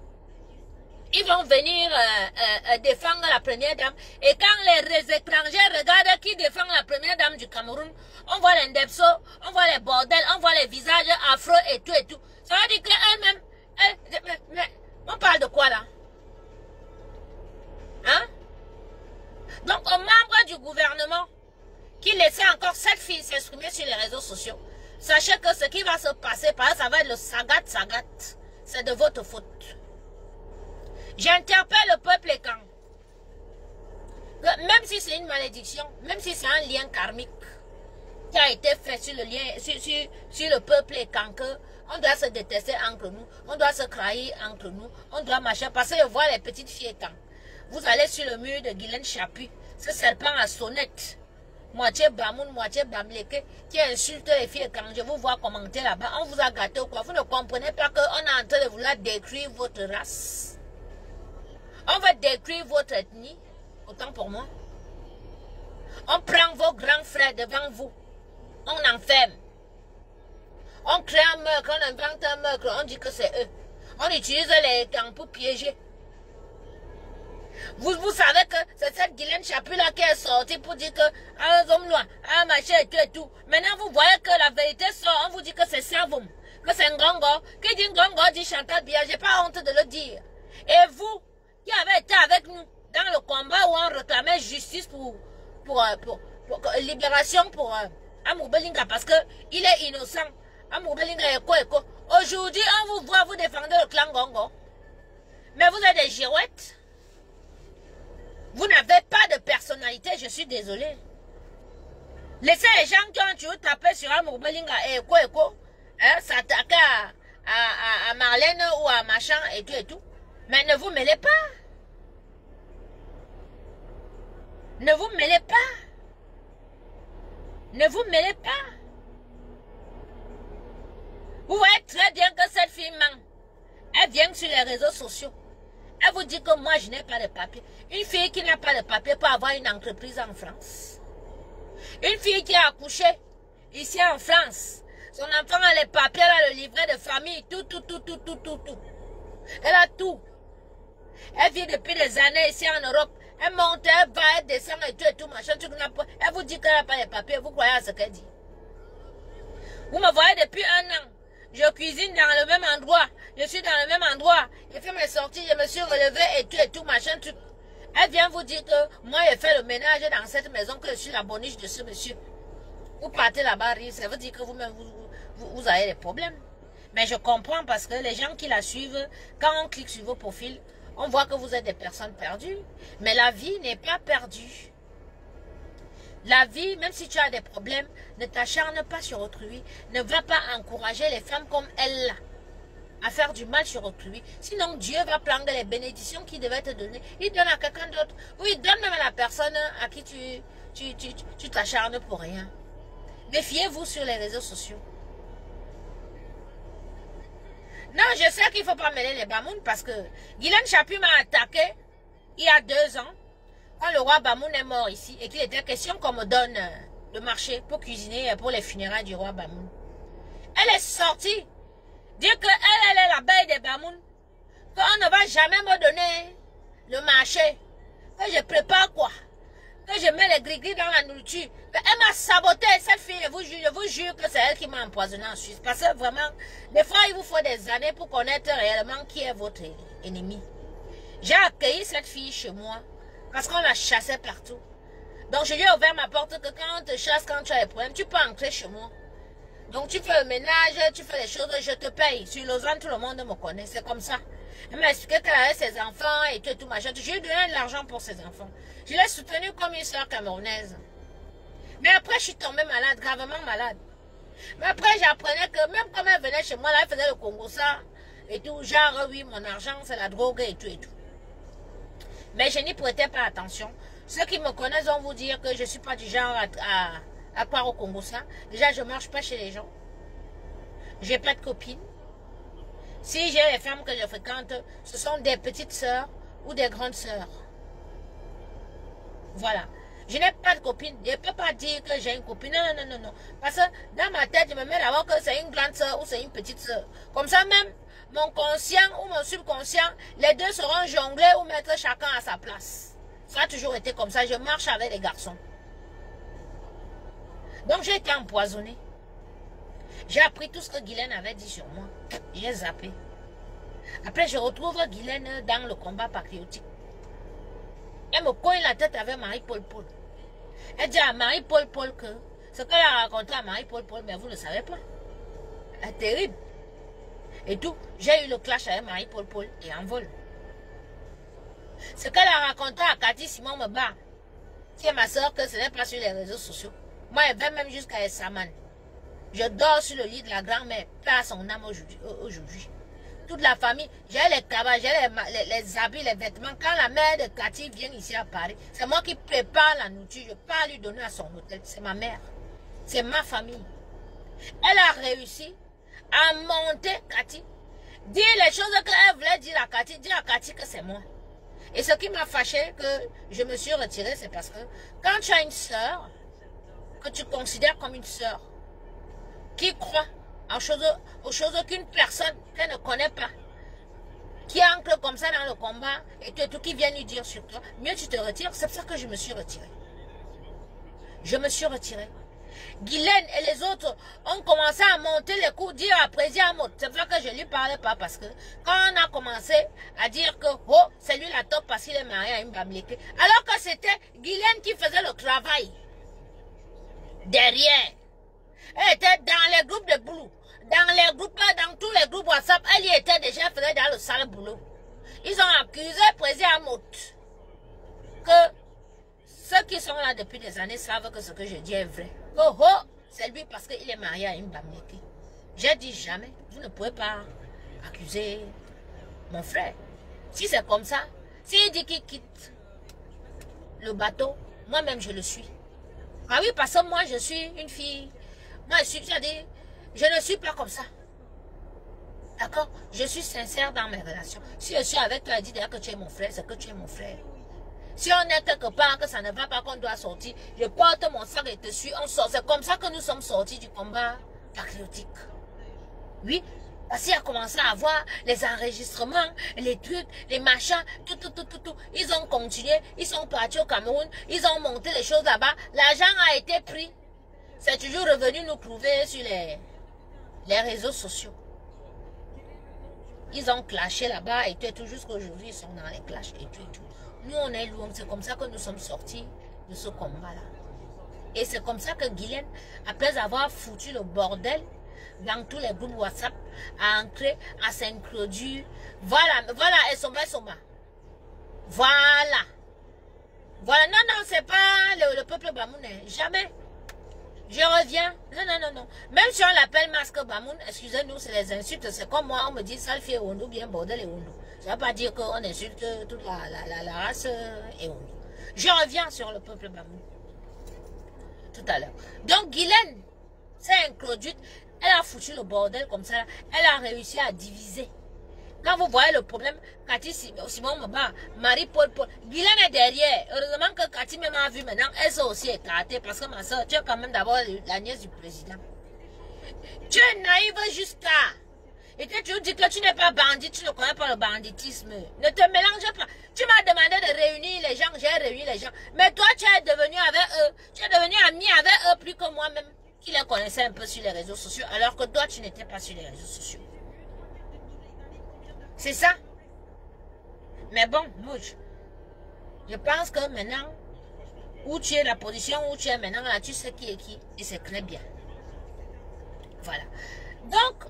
Speaker 1: défendre la première dame. Et quand les étrangers regardent qui défend la première dame du Cameroun, on voit les ndepso, on voit les bordels, on voit les visages affreux et tout et tout. Ça veut dire qu'elle-même, mais on parle de quoi là? Hein? Donc, aux membres du gouvernement qui laissaient encore cette fille s'exprimer sur les réseaux sociaux, sachez que ce qui va se passer, par ça va être le sagat. C'est de votre faute. J'interpelle le peuple et quand même si c'est une malédiction, même si c'est un lien karmique qui a été fait sur le lien, sur le peuple et quand que on doit se détester entre nous, on doit se trahir entre nous, on doit marcher, parce que je vois les petites filles quand vous allez sur le mur de Guylaine Chapuis, ce serpent à sonnette, moitié Bamoun, moitié Bamleke, qui insulte les filles quand je vous vois commenter là-bas, on vous a gâté ou quoi, vous ne comprenez pas qu'on est en train de vouloir détruire votre race. On va détruire votre ethnie, autant pour moi. On prend vos grands frères devant vous, on enferme. On crée un meurtre, on invente un meurtre, on dit que c'est eux. On utilise les camps pour piéger. Vous savez que c'est cette Guylaine Chapuis là qui est sortie pour dire que ah, ah machin et tout et tout. Maintenant vous voyez que la vérité sort, on vous dit que c'est Servoum, que c'est Ngongo. Qui dit Ngongo dit Chantal Biya, j'ai pas honte de le dire. Et vous, qui avez été avec nous dans le combat où on réclamait justice pour libération pour Amour Belinga parce que il est innocent. Amour Belinga est quoi. Aujourd'hui, on vous voit vous défendre le clan Ngongo. Mais vous êtes des girouettes. Vous n'avez pas de personnalité, je suis désolé. Laissez les gens qui ont toujours tapé sur Amour Belinga et quoi, s'attaquer à Marlène ou à machin et tout. Mais ne vous mêlez pas. Ne vous mêlez pas. Ne vous mêlez pas. Vous voyez très bien que cette fille ment. Elle vient sur les réseaux sociaux. Elle vous dit que moi je n'ai pas de papier. Une fille qui n'a pas de papier peut avoir une entreprise en France. Une fille qui a accouché ici en France. Son enfant a les papiers, elle a le livret de famille, tout. Elle a tout. Elle vit depuis des années ici en Europe. Elle monte, elle va, elle descend et tout, machin, tout. Elle vous dit qu'elle n'a pas les papiers. Vous croyez à ce qu'elle dit? Vous me voyez depuis 1 an. Je cuisine dans le même endroit. Je suis dans le même endroit. J'ai fait mes sorties, je me suis relevée et tout, machin, tout. Elle vient vous dire que moi, j'ai fait le ménage dans cette maison, que je suis la boniche de ce monsieur. Vous partez là-bas, ça veut dire que vous-même, vous avez des problèmes. Mais je comprends parce que les gens qui la suivent, quand on clique sur vos profils, on voit que vous êtes des personnes perdues. Mais la vie n'est pas perdue. La vie, même si tu as des problèmes, ne t'acharne pas sur autrui. Ne va pas encourager les femmes comme elle à faire du mal sur autrui. Sinon, Dieu va prendre les bénédictions qu'il devait te donner. Il donne à quelqu'un d'autre. Ou il donne même à la personne à qui tu t'acharnes pour rien. Méfiez-vous sur les réseaux sociaux. Non, je sais qu'il ne faut pas mêler les Bamoun parce que Guylaine Chapuis m'a attaqué il y a 2 ans. Quand le roi Bamoun est mort ici et qu'il était question qu'on me donne le marché pour cuisiner pour les funérailles du roi Bamoun. Elle est sortie dire qu'elle est la belle des Bamoun, qu'on ne va jamais me donner le marché, que je prépare quoi, que je mets les gris-gris dans la nourriture. Elle m'a saboté, cette fille, je vous jure que c'est elle qui m'a empoisonné en Suisse. Parce que vraiment, des fois, il vous faut des années pour connaître réellement qui est votre ennemi. J'ai accueilli cette fille chez moi. Parce qu'on la chassait partout. Donc je lui ai ouvert ma porte que quand on te chasse, quand tu as des problèmes, tu peux entrer chez moi. Donc tu fais le ménage, tu fais les choses, je te paye. Sur Lausanne, tout le monde me connaît, c'est comme ça. Elle m'a expliqué qu'elle avait ses enfants et tout machin. Je lui ai donné de l'argent pour ses enfants. Je l'ai soutenue comme une soeur camerounaise. Mais après, je suis tombée malade, gravement malade. Mais après, j'apprenais que même quand elle venait chez moi, là, elle faisait le Congo ça et tout. Genre, oui, mon argent, c'est la drogue et tout et tout. Mais je n'y prêtais pas attention. Ceux qui me connaissent vont vous dire que je ne suis pas du genre à croire au Congo ça. Déjà, je ne marche pas chez les gens. Je n'ai pas de copines. Si j'ai les femmes que je fréquente, ce sont des petites sœurs ou des grandes sœurs. Voilà. Je n'ai pas de copine. Je ne peux pas dire que j'ai une copine. Non. Parce que dans ma tête, je me mets d'abord que c'est une grande sœur ou c'est une petite sœur. Comme ça même, mon conscient ou mon subconscient, les deux seront jonglés ou mettre chacun à sa place. Ça a toujours été comme ça. Je marche avec les garçons. Donc j'ai été empoisonnée. J'ai appris tout ce que Guylaine avait dit sur moi. J'ai zappé. Après, je retrouve Guylaine dans le combat patriotique. Elle me cogne la tête avec Marie-Paul Paul. Elle dit à Marie-Paul Paul que ce qu'elle a raconté à Marie-Paul Paul, mais vous ne savez pas. C'est terrible. Et tout, j'ai eu le clash avec Marie-Paul Paul et en vol. Ce qu'elle a raconté à Cathy Simon me bat. Qui est ma soeur, que ce n'est pas sur les réseaux sociaux. Moi, elle va même jusqu'à Essaman. Je dors sur le lit de la grand-mère, pas son âme aujourd'hui. Toute la famille, j'ai les cabanes, j'ai les habits, les vêtements. Quand la mère de Cathy vient ici à Paris, c'est moi qui prépare la nourriture. Je ne peux pas lui donner à son hôtel. C'est ma mère. C'est ma famille. Elle a réussi à monter Cathy. Dire les choses qu'elle voulait dire à Cathy. Dire à Cathy que c'est moi. Et ce qui m'a fâché, que je me suis retirée, c'est parce que quand tu as une sœur, que tu considères comme une sœur, qui croit aux choses qu'une personne qu'elle ne connaît pas, qui ancre comme ça dans le combat, et tout qui vient lui dire sur toi, mieux tu te retires. C'est pour ça que je me suis retirée. Je me suis retirée. Guylaine et les autres ont commencé à monter les coups, dire après, dire à Maud. C'est pour ça que je ne lui parlais pas, parce que quand on a commencé à dire que oh, c'est lui la top parce qu'il est marié à une Bamileke, alors que c'était Guylaine qui faisait le travail. Derrière. Elle était dans les groupes de boulot. Dans les groupes, dans tous les groupes WhatsApp, elle y était déjà, elle faisait dans le sale boulot. Ils ont accusé président Maud que ceux qui sont là depuis des années savent que ce que je dis est vrai. Oh oh, c'est lui parce qu'il est marié à une Bamileke. J'ai dit jamais, vous ne pouvez pas accuser mon frère. Si c'est comme ça, s'il dit qu'il quitte le bateau, moi-même je le suis. Ah oui, parce que moi je suis une fille. Moi je ne suis pas comme ça. D'accord? Je suis sincère dans mes relations. Si je suis avec toi et dis que tu es mon frère, c'est que tu es mon frère. Si on est quelque part, que ça ne va pas, qu'on doit sortir, je porte mon sac et te suis, on sort. C'est comme ça que nous sommes sortis du combat patriotique. Oui, parce qu'il a commencé à avoir les enregistrements, les trucs, les machins, tout. Ils ont continué, ils sont partis au Cameroun, ils ont monté les choses là-bas. L'argent a été pris. C'est toujours revenu nous trouver sur les réseaux sociaux. Ils ont clashé là-bas et tout jusqu'aujourd'hui, ils sont dans les clashs et tout. Nous, on est loin. C'est comme ça que nous sommes sortis de ce combat-là. Et c'est comme ça que Guylaine, après avoir foutu le bordel dans tous les groupes WhatsApp, a entré, a s'introduire. Voilà, Soma. Voilà. Non, c'est pas le peuple bamounais. Jamais. Je reviens. Non. Même si on l'appelle masque Bamoun, excusez-nous, c'est les insultes. C'est comme moi, on me dit Salfi et Ondo, bien bordel et Ondo. Ça ne veut pas dire qu'on insulte toute la race et Ondo. Je reviens sur le peuple Bamoun. Tout à l'heure. Donc, Guylaine s'est introduite. Elle a foutu le bordel comme ça. Elle a réussi à diviser. Quand vous voyez le problème, Cathy Simon me bat, Marie-Paul Paul, Guylaine est derrière. Heureusement que Cathy même a vu maintenant, elle s'est aussi écartée parce que ma soeur, tu es quand même d'abord la nièce du président. Tu es naïve jusqu'à. Et tu dis que tu n'es pas bandit, tu ne connais pas le banditisme. Ne te mélange pas. Tu m'as demandé de réunir les gens, j'ai réuni les gens. Mais toi, tu es devenu avec eux. Tu es devenu ami avec eux plus que moi-même, qui les connaissais un peu sur les réseaux sociaux, alors que toi, tu n'étais pas sur les réseaux sociaux. C'est ça. Mais bon, Mouj, je pense que maintenant, où tu es, la position où tu es maintenant, là, tu sais qui est qui. Et c'est très bien. Voilà. Donc,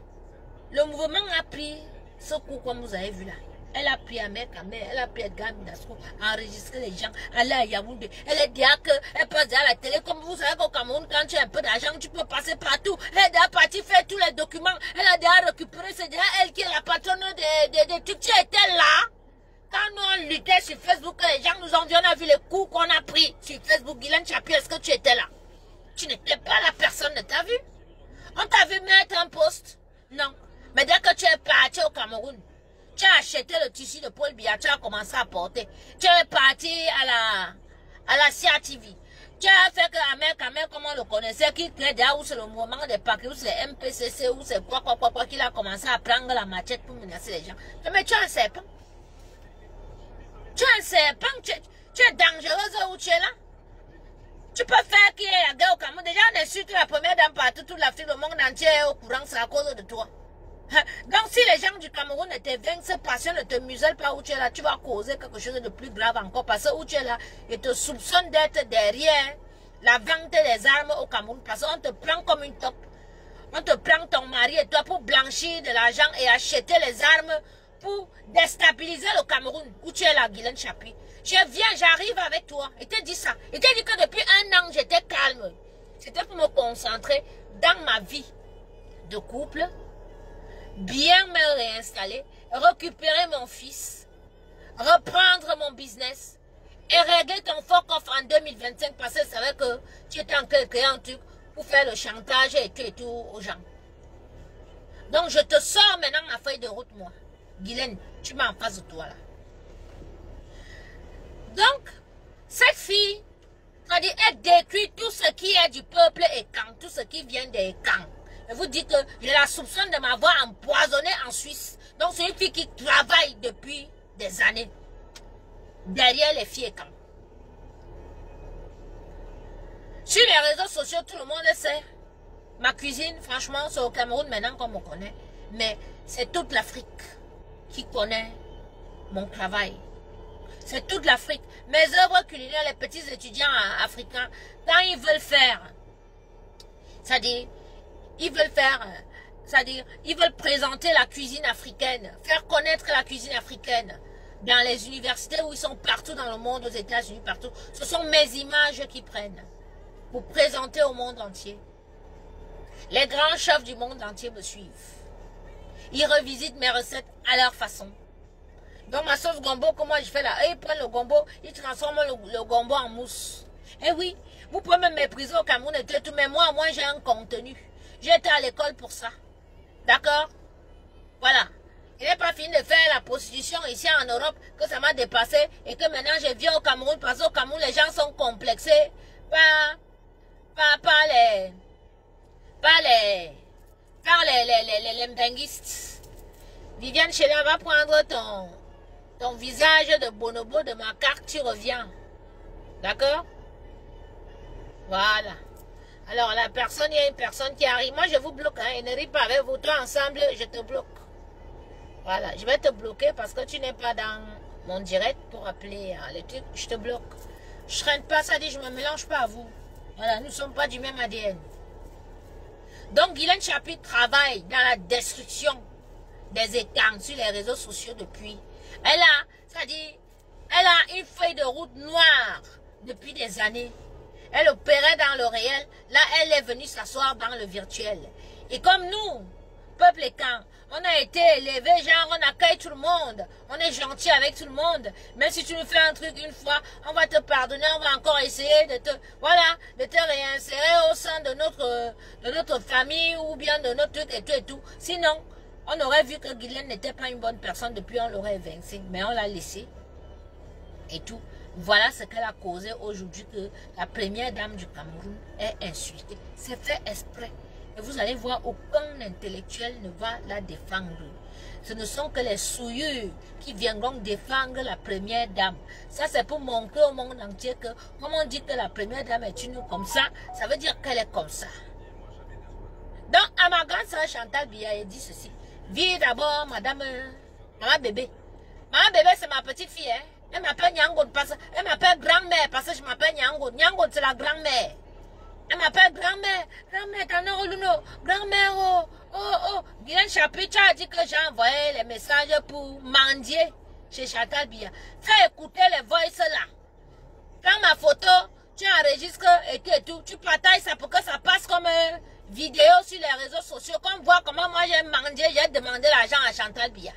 Speaker 1: le mouvement a pris ce coup, comme vous avez vu là. Elle a pris Ahmed Kamel, elle a pris Edgar Minasco, enregistré les gens, aller à Yaoundé. Elle est déjà qu'elle passe à la télé. Comme vous savez qu'au Cameroun, quand tu as un peu d'argent, tu peux passer partout. Elle est déjà partie faire tous les documents. Elle a déjà récupéré. C'est déjà elle qui est la patronne des trucs. Tu étais là. Quand nous on luttait sur Facebook, les gens nous ont vu, on a vu les coups qu'on a pris sur Facebook. Guylaine Chapi, est-ce que tu étais là? Tu n'étais pas là, personne ne t'a vu. On t'a vu mettre un poste? Non. Mais dès que tu es parti au Cameroun, tu as acheté le tissu de Paul Biya, tu as commencé à porter. Tu es parti à la CIA TV. Tu as fait que Ahmed Kamel, comme on le connaissait, qui crée déjà où c'est le mouvement des paquets, où c'est les MPCC, où c'est quoi, qu'il a commencé à prendre la machette pour menacer les gens. Mais tu es un serpent. Tu es un serpent, tu es dangereuse où tu es là. Tu peux faire qu'il y ait la guerre au Cameroun. Déjà, on insulte la première dame partout, toute l'Afrique, le monde entier est au courant, c'est à cause de toi. Donc, si les gens du Cameroun ne te vainquent, ce patient ne te muselle pas où tu es là, tu vas causer quelque chose de plus grave encore. Parce que où tu es là, ils te soupçonnent d'être derrière la vente des armes au Cameroun. Parce qu'on te prend comme une top. On te prend ton mari et toi pour blanchir de l'argent et acheter les armes pour déstabiliser le Cameroun. Où tu es là, Guylaine Chapuis. Je viens, j'arrive avec toi. Il te dit ça. Il te dit que depuis un an, j'étais calme. C'était pour me concentrer dans ma vie de couple, bien me réinstaller, récupérer mon fils, reprendre mon business et régler ton fuck-off en 2025 parce que je savais que tu étais en train de créer un truc pour faire le chantage et tout aux gens. Donc je te sors maintenant ma feuille de route, moi. Guylaine, tu m'as en face de toi là. Donc, cette fille, elle détruit tout ce qui est du peuple et camp, tout ce qui vient des camps. Et vous dites que je la soupçonne de m'avoir empoisonné en Suisse. Donc c'est une fille qui travaille depuis des années derrière les filles et camps. Sur les réseaux sociaux, tout le monde le sait. Ma cuisine, franchement, c'est au Cameroun maintenant qu'on me connaît. Mais c'est toute l'Afrique qui connaît mon travail. C'est toute l'Afrique. Mes œuvres culinaires, les petits étudiants africains, quand ils veulent faire, c'est-à-dire, ils veulent présenter la cuisine africaine, faire connaître la cuisine africaine dans les universités où ils sont partout dans le monde, aux États-Unis, partout. Ce sont mes images qu'ils prennent pour présenter au monde entier. Les grands chefs du monde entier me suivent. Ils revisitent mes recettes à leur façon. Donc ma sauce gombo, comment je fais là? Ils prennent le gombo, ils transforment le gombo en mousse. Eh oui, vous pouvez me mépriser au Cameroun et tout, mais moi j'ai un contenu. J'ai été à l'école pour ça. D'accord? Voilà. Il n'est pas fini de faire la prostitution ici en Europe, que ça m'a dépassé et que maintenant je viens au Cameroun parce qu'au Cameroun les gens sont complexés par les mbenguistes. Viviane Chela va prendre ton visage de bonobo de ma carte, tu reviens. D'accord? Voilà. Alors, la personne, il y a une personne qui arrive. Moi, je vous bloque, hein. Et ne ris pas avec vous. Toi, ensemble, je te bloque. Voilà. Je vais te bloquer parce que tu n'es pas dans mon direct pour appeler le truc. Je te bloque. Je ne traîne pas, ça dit, je ne me mélange pas à vous. Voilà. Nous ne sommes pas du même ADN. Donc, Guylaine Chapuis travaille dans la destruction des étangs sur les réseaux sociaux depuis. Elle a une feuille de route noire depuis des années. Elle opérait dans le réel. Là, elle est venue s'asseoir dans le virtuel. Et comme nous, peuple et camp, on a été élevés, genre on accueille tout le monde. On est gentil avec tout le monde. Même si tu nous fais un truc une fois, on va te pardonner, on va encore essayer de te réinsérer au sein de notre famille ou bien de notre truc et tout. Sinon, on aurait vu que Guylaine n'était pas une bonne personne depuis, on l'aurait évincé. Mais on l'a laissé. Et tout. Voilà ce qu'elle a causé aujourd'hui, que la première dame du Cameroun est insultée. C'est fait exprès. Et vous allez voir, aucun intellectuel ne va la défendre. Ce ne sont que les souillures qui viendront défendre la première dame. Ça, c'est pour montrer au monde entier que, comme on dit que la première dame est une comme ça, ça veut dire qu'elle est comme ça. Donc, à ma grande soeur Chantal Biya, elle dit ceci. Vive d'abord, madame bébé. Maman bébé, c'est ma petite fille, hein. Elle m'appelle Nyango, elle m'appelle grand-mère parce que je m'appelle Nyango. Nyango, c'est la grand-mère. Elle m'appelle grand-mère. Grand-mère, t'en as Luno. Grand-mère, oh. Guylaine Chapuis, tu as dit que j'ai envoyé les messages pour mendier chez Chantal Biya. Fais écouter les voices là. Prends ma photo, tu enregistres et tout. Tu partages ça pour que ça passe comme vidéo sur les réseaux sociaux. Qu'on voit comment moi j'ai mendié, j'ai demandé l'argent à Chantal Biya.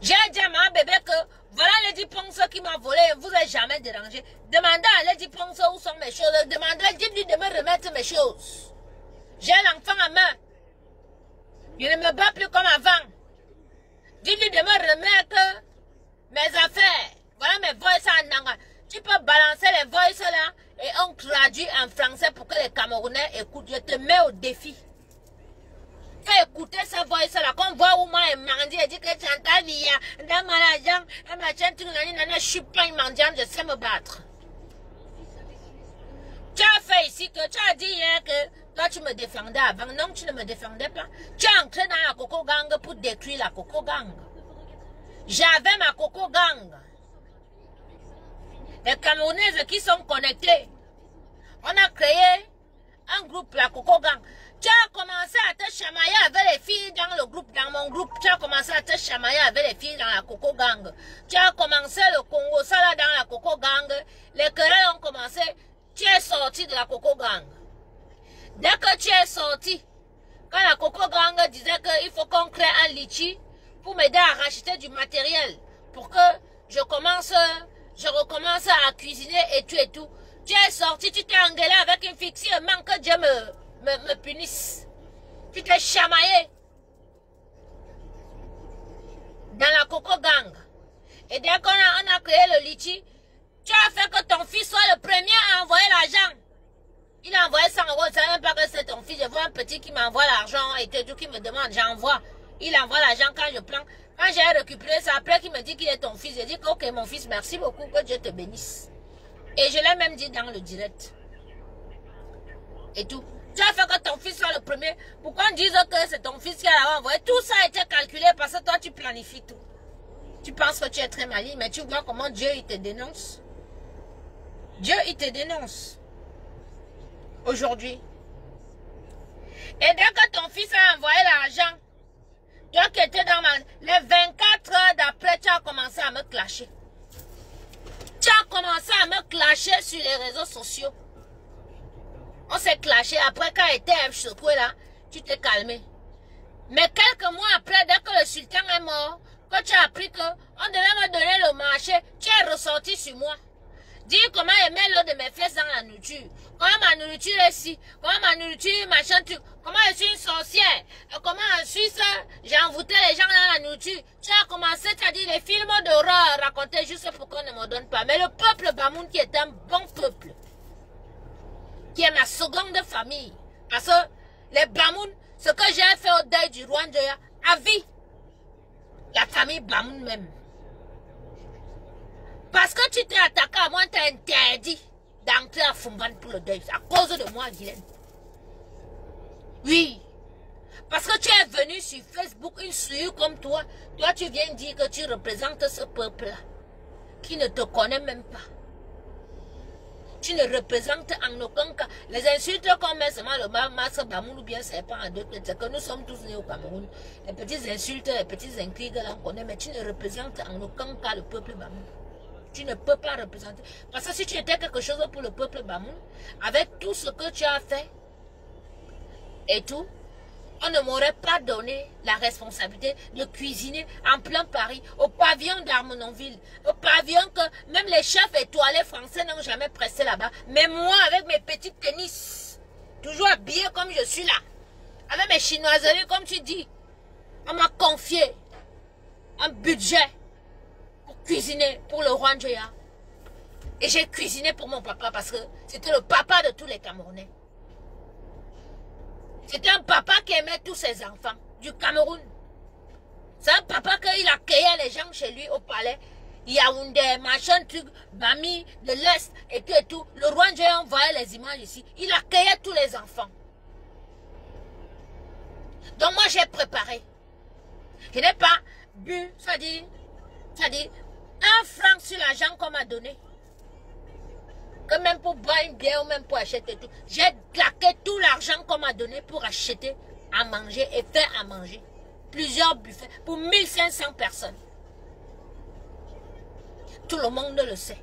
Speaker 1: J'ai dit à ma bébé que voilà les 10 ponces qui m'a volé, vous n'avez jamais dérangé. Demandez à les 10 ponces où sont mes choses. Demandez, dites-lui de me remettre mes choses. J'ai l'enfant à main. Je ne me bats plus comme avant. Dites-lui de me remettre mes affaires. Voilà mes voices en langue. Tu peux balancer les voices là et on traduit en français pour que les Camerounais écoutent. Je te mets au défi. Fais écouter sa voix là, qu'on voit où moi elle mendie, elle dit que Chantal Biya, dans ma l'argent, elle m'a dit, je suis pas une mendiante, je sais me battre. Tu as fait ici que tu as dit hier que toi tu me défendais avant. Non, tu ne me défendais pas. Tu es entré dans la Coco Gang pour détruire la Coco Gang. J'avais ma Coco Gang. Les Camerounaises qui sont connectées. On a créé un groupe, la Coco Gang. Tu as commencé à te chamailler avec les filles dans le groupe, dans mon groupe. Tu as commencé à te chamailler avec les filles dans la Coco Gang. Tu as commencé le Congo, ça là dans la Coco Gang. Les querelles ont commencé. Tu es sorti de la Coco Gang. Dès que tu es sorti, quand la Coco Gang disait qu'il faut qu'on crée un litchi pour m'aider à racheter du matériel, pour que je recommence à cuisiner et tout. Tu es sorti, tu t'es engueulé avec une fille, si que Dieu me punisse. Tu t'es chamaillé dans la Coco Gang. Et dès qu'on a créé le litchi, tu as fait que ton fils soit le premier à envoyer l'argent. Il a envoyé 100 euros, ça même pas que c'est ton fils. Je vois un petit qui m'envoie l'argent et tout qui me demande, j'envoie. Il envoie l'argent quand je prends. Quand j'ai récupéré ça, après qu'il me dit qu'il est ton fils, je dis que ok mon fils, merci beaucoup, que Dieu te bénisse. Et je l'ai même dit dans le direct. Et tout. Tu as fait que ton fils soit le premier. Pourquoi on dise que c'est ton fils qui a envoyé? Tout ça a été calculé parce que toi tu planifies tout. Tu penses que tu es très maligne, mais tu vois comment Dieu il te dénonce. Dieu il te dénonce. Aujourd'hui. Et dès que ton fils a envoyé l'argent, toi qui étais dans les 24 heures d'après, tu as commencé à me clasher. Tu as commencé à me clasher sur les réseaux sociaux. On s'est clashé. Après, quand était secoué là, tu t'es calmé. Mais quelques mois après, dès que le sultan est mort, quand tu as appris qu'on devait me donner le marché, tu es ressorti sur moi. Dis comment aimer l'eau de mes fesses dans la nourriture. Comment ma nourriture est ici. Comment ma nourriture, machin, comment je suis une sorcière. Comment en Suisse, j'ai envoûté les gens dans la nourriture. Tu as commencé, tu as dit les films d'horreur racontés juste pour qu'on ne me donne pas. Mais le peuple Bamoun qui est un bon peuple, qui est ma seconde famille. Parce que les Bamoun, ce que j'ai fait au deuil du roi Njoya, à vie, la famille Bamoun même. Parce que tu t'es attaqué à moi, tu as interdit d'entrer à Fumban pour le deuil. À cause de moi, Guylaine. Oui. Parce que tu es venu sur Facebook, une souillure comme toi. Toi, tu viens dire que tu représentes ce peuple-là, qui ne te connaît même pas. Tu ne représentes en aucun cas. Les insultes qu'on met seulement le masque Bamoun ou bien c'est pas en deux, c'est que nous sommes tous nés au Cameroun. Les petites insultes, les petites intrigues, là on connaît, mais tu ne représentes en aucun cas le peuple Bamoun. Tu ne peux pas représenter. Parce que si tu étais quelque chose pour le peuple Bamoun, avec tout ce que tu as fait et tout, on ne m'aurait pas donné la responsabilité de cuisiner en plein Paris, au pavillon d'Armenonville, au pavillon que même les chefs étoilés français n'ont jamais pressé là-bas. Mais moi, avec mes petites tennis, toujours habillée comme je suis là, avec mes chinoiseries, comme tu dis, on m'a confié un budget pour cuisiner pour le roi Njoya. Et j'ai cuisiné pour mon papa parce que c'était le papa de tous les Camerounais. C'était un papa qui aimait tous ses enfants du Cameroun. C'est un papa qui accueillait les gens chez lui au palais. Yaoundé, machin, truc, Bami, de l'Est et tout. Le roi Njoya envoyait les images ici. Il accueillait tous les enfants. Donc moi j'ai préparé. Je n'ai pas bu, ça dit 1 franc sur l'argent qu'on m'a donné. Que même pour boire une bière ou même pour acheter tout. J'ai claqué tout l'argent qu'on m'a donné pour acheter à manger et faire à manger. Plusieurs buffets pour 1500 personnes. Tout le monde le sait.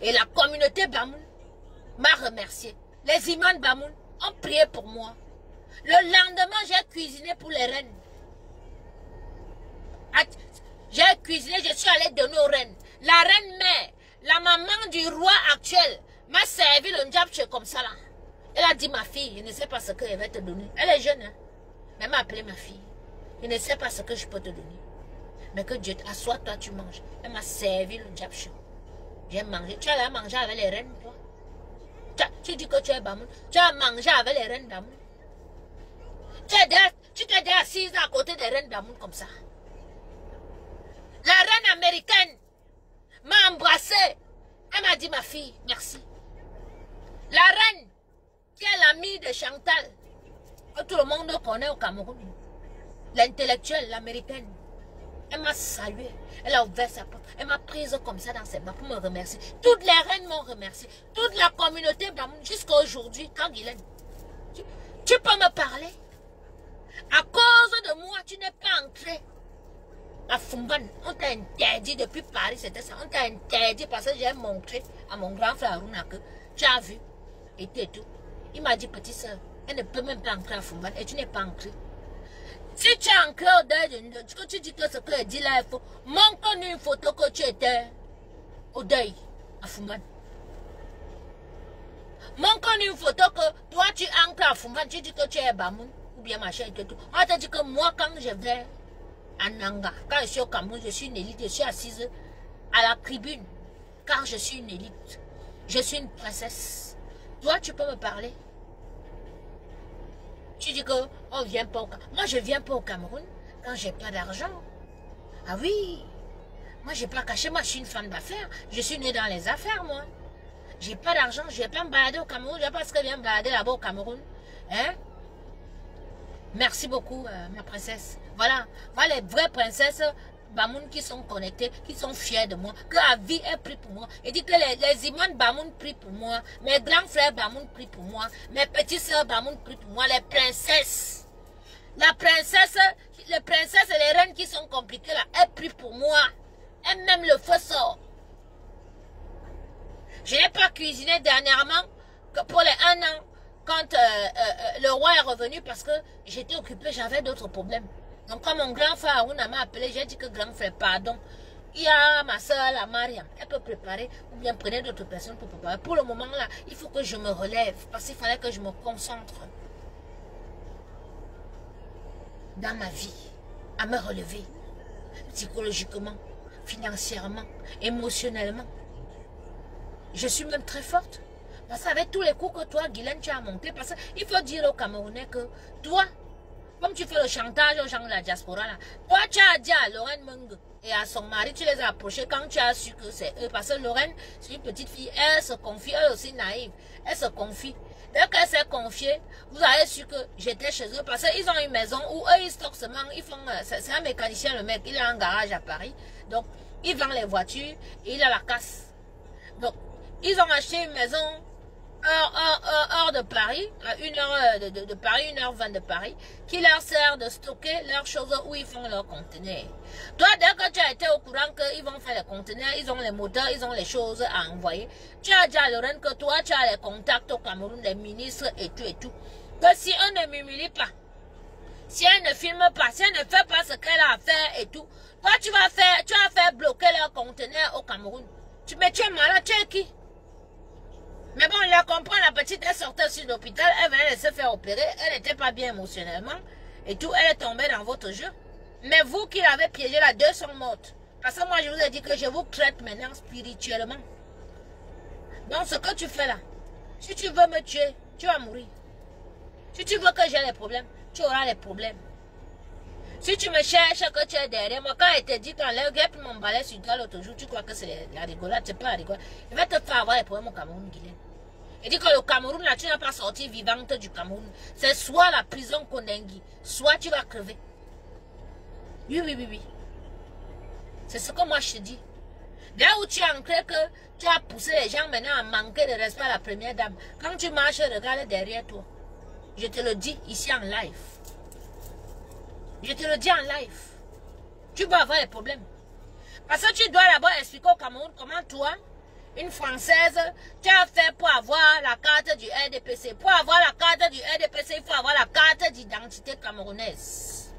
Speaker 1: Et la communauté Bamoun m'a remercié. Les imams Bamoun ont prié pour moi. Le lendemain, j'ai cuisiné pour les reines. J'ai cuisiné, je suis allée donner aux reines. La reine mère, la maman du roi actuel, m'a servi le ndjapche comme ça là. Elle a dit, ma fille, je ne sais pas ce qu'elle va te donner. Elle est jeune, hein? Mais elle m'a appelé ma fille. Je ne sais pas ce que je peux te donner. Mais que Dieu assois-toi, tu manges. Elle m'a servi le ndjapche. J'ai mangé. Tu as mangé avec les reines, toi? Tu dis que tu es Bamoun. Tu as mangé avec les reines d'Amoun. Tu t'es déjà assise à côté des reines d'Amoun comme ça. La reine américaine m'a embrassée. Elle m'a dit, ma fille, merci. La reine, qui est l'amie de Chantal, que tout le monde connaît au Cameroun. L'intellectuelle, l'américaine. Elle m'a salué. Elle a ouvert sa porte. Elle m'a prise comme ça dans ses bras pour me remercier. Toutes les reines m'ont remercié. Toute la communauté Bamoun jusqu'à aujourd'hui. Quand Guylaine, tu peux me parler? À cause de moi, tu n'es pas entré à Fumban. On t'a interdit depuis Paris, c'était ça. On t'a interdit parce que j'ai montré à mon grand frère Aruna que tu as vu et tout. Il m'a dit, petite soeur, elle ne peut même pas entrer à Fumban et tu n'es pas entré. Si tu es ancré au deuil, que tu dis que ce qu'elle dit là, il faut montre-nous une photo que tu étais au deuil à Fumban. Montre-nous une photo que toi tu ancres à Fumban, tu dis que tu es Bamoun ou bien machin et tout. On t'a dit que moi quand je vais à Nanga, quand je suis au Cameroun, je suis une élite, je suis assise à la tribune. Car je suis une élite, je suis une princesse. Toi tu peux me parler? Tu dis qu'on vient pas au Cameroun. Moi, je viens pas au Cameroun quand j'ai pas d'argent. Ah oui. Moi, j'ai pas caché. Moi, je suis une femme d'affaires. Je suis née dans les affaires, moi. J'ai pas d'argent. Je vais pas me balader au Cameroun. Je vais pas ce que vient me balader là-bas au Cameroun. Hein? Merci beaucoup, ma princesse. Voilà. Voilà les vraies princesses Bamoun qui sont connectées, qui sont fiers de moi, que la vie est prise pour moi. Et dit que les imams Bamoun prient pour moi, mes grands frères Bamoun prient pour moi, mes petites soeurs Bamoun prient pour moi, les princesses. La princesse, les princesses et les reines qui sont compliquées là, elles prient pour moi. Elles même le feu sort. Je n'ai pas cuisiné dernièrement que pour les 1 an, quand le roi est revenu parce que j'étais occupée, j'avais d'autres problèmes. Donc quand mon grand frère Aruna m'a appelé, j'ai dit que grand frère, pardon. Il y a ma soeur, la Mariam, elle peut préparer, ou bien prenez d'autres personnes pour préparer. Pour le moment là, il faut que je me relève, parce qu'il fallait que je me concentre dans ma vie, à me relever, psychologiquement, financièrement, émotionnellement. Je suis même très forte, parce qu'avec tous les coups que toi, Guylaine, tu as monté, parce qu'il faut dire aux Camerounais que toi, comme tu fais le chantage aux gens de la diaspora, là, toi tu as dit à Lorraine Mung et à son mari, tu les as approchés quand tu as su que c'est eux. Parce que Lorraine, c'est une petite fille, elle se confie, elle aussi naïve, elle se confie. Dès qu'elle s'est confiée, vous avez su que j'étais chez eux parce qu'ils ont une maison où eux ils stockent seulement, ils font, c'est un mécanicien le mec, il a un garage à Paris. Donc, il vend les voitures et il a la casse. Donc, ils ont acheté une maison heure de Paris, à 1h de Paris, 1h20 de Paris, qui leur sert de stocker leurs choses où ils font leurs conteneurs. Toi, dès que tu as été au courant qu'ils vont faire les conteneurs, ils ont les moteurs, ils ont les choses à envoyer, tu as dit à Lorraine que toi, tu as les contacts au Cameroun, les ministres et tout, que si on ne m'humilie pas, si elle ne filme pas, si elle ne fait pas ce qu'elle a à faire et tout, toi, tu vas faire bloquer leurs conteneurs au Cameroun. Mais tu es malade, tu es qui? Mais bon, je comprends, la petite, elle sortait sur l'hôpital, elle venait de se faire opérer, elle n'était pas bien émotionnellement, et tout, elle est tombée dans votre jeu. Mais vous qui l'avez piégée là, 2 sont mortes. Parce que moi, je vous ai dit que je vous traite maintenant spirituellement. Donc, ce que tu fais là, si tu veux me tuer, tu vas mourir. Si tu veux que j'ai les problèmes, tu auras les problèmes. Si tu me cherches, que tu es derrière moi, quand elle te dit qu'enlève mon balai sur toi l'autre jour, tu crois que c'est la rigolade, c'est pas la rigolade. Il va te faire avoir les problèmes au Cameroun, Guylaine. Il dit que le Cameroun, là, tu n'as pas sorti vivante du Cameroun. C'est soit la prison Kondengi, soit tu vas crever. Oui. C'est ce que moi je te dis. Là où tu es ancré que tu as poussé les gens maintenant à manquer de respect à la première dame. Quand tu marches, regarde derrière toi. Je te le dis ici en live. Je te le dis en live. Tu vas avoir des problèmes. Parce que tu dois d'abord expliquer au Cameroun comment toi, une Française, tu as fait pour avoir la carte du RDPC. Pour avoir la carte du RDPC, il faut avoir la carte d'identité camerounaise.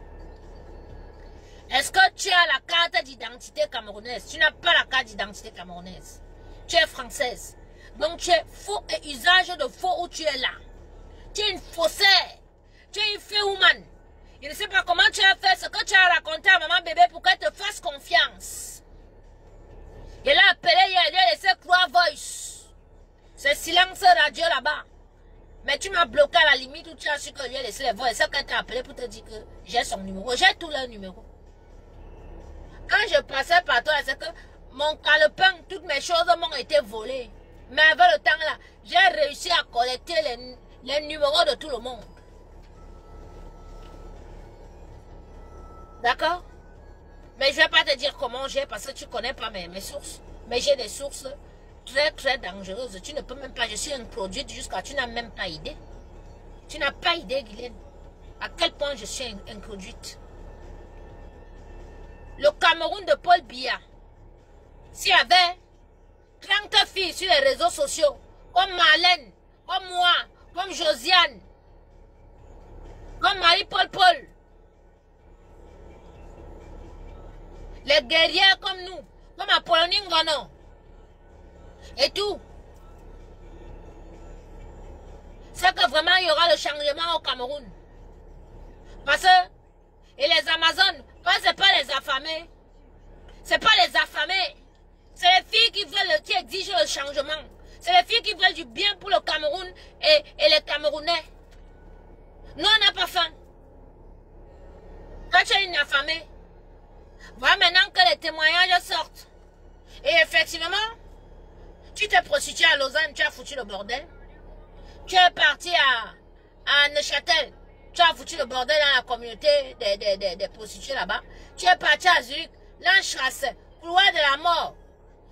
Speaker 1: Est-ce que tu as la carte d'identité camerounaise? Tu n'as pas la carte d'identité camerounaise. Tu es française. Donc tu es faux et usage de faux où tu es là. Tu es une faussaire. Tu es une fée woman. Je ne sais pas comment tu as fait ce que tu as raconté à maman bébé pour qu'elle te fasse confiance. Il a appelé, il a laissé Croix Voice. C'est silence radio là-bas. Mais tu m'as bloqué à la limite où tu as su que lui a laissé les voix. Et c'est qu'elle t'a appelé pour te dire que j'ai son numéro. J'ai tous leurs numéros. Quand je passais par toi, c'est que mon calepin, toutes mes choses m'ont été volées. Mais avec le temps là, j'ai réussi à collecter les numéros de tout le monde. D'accord? Mais je ne vais pas te dire comment j'ai, parce que tu ne connais pas mes sources. Mais j'ai des sources très très dangereuses. Tu ne peux même pas, je suis introduite jusqu'à, tu n'as même pas idée. Tu n'as pas idée, Guylaine, à quel point je suis introduite. Le Cameroun de Paul Biya, s'il y avait 30 filles sur les réseaux sociaux, comme Marlène, comme moi, comme Josiane, comme Marie-Paul Paul, les guerrières comme nous, comme Apollonie Ngono, et tout, c'est que vraiment il y aura le changement au Cameroun. Parce que, et les Amazones, ce n'est pas les affamés, c'est pas les affamés, c'est les filles qui veulent, qui exigent le changement. C'est les filles qui veulent du bien pour le Cameroun et les Camerounais. Nous, on n'a pas faim. Quand tu es une affamée, voilà maintenant que les témoignages sortent. Et effectivement, tu t'es prostitué à Lausanne, tu as foutu le bordel. Tu es parti à Neuchâtel, tu as foutu le bordel dans la communauté des prostituées là-bas. Tu es parti à Zurich, l'Anstrasse, couloir de la mort,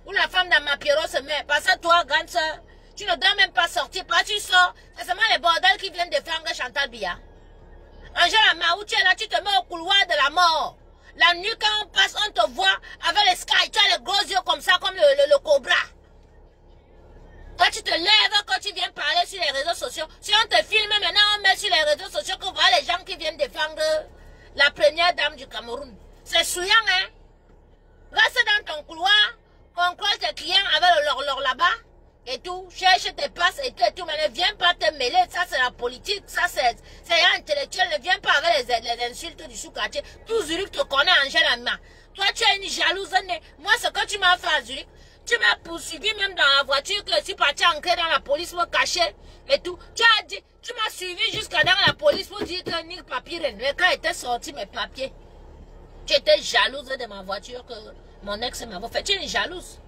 Speaker 1: où la femme d'Amapiero se met. Parce que toi, grande soeur, tu ne dois même pas sortir. Parce que tu sors, c'est seulement les bordels qui viennent défendre Chantal Biya. Angèle Ama, où tu es là, tu te mets au couloir de la mort. La nuit, quand on passe, on te voit avec les sky. Tu as les gros yeux comme ça, comme le cobra. Toi, tu te lèves quand tu viens parler sur les réseaux sociaux. Si on te filme, maintenant, on met sur les réseaux sociaux qu'on voit les gens qui viennent défendre la première dame du Cameroun. C'est souillant, hein? Reste dans ton couloir, contrôle tes clients avec le lor là-bas. Et tout, cherche tes passes et tout, mais ne viens pas te mêler, ça c'est la politique, ça c'est intellectuel, ne viens pas avec les insultes du sous-quartier. Tout Zurich te connaît, Angèle Ama. Toi tu es une jalouse, moi ce que tu m'as fait à Zurich, tu m'as poursuivi même dans la voiture, que je suis parti ancrer dans la police pour cacher et tout. Tu as dit, tu m'as suivi jusqu'à dans la police pour dire que ni papier, mais quand étaient sortis mes papiers, tu étais jalouse de ma voiture que mon ex m'avait fait. Tu es une jalouse.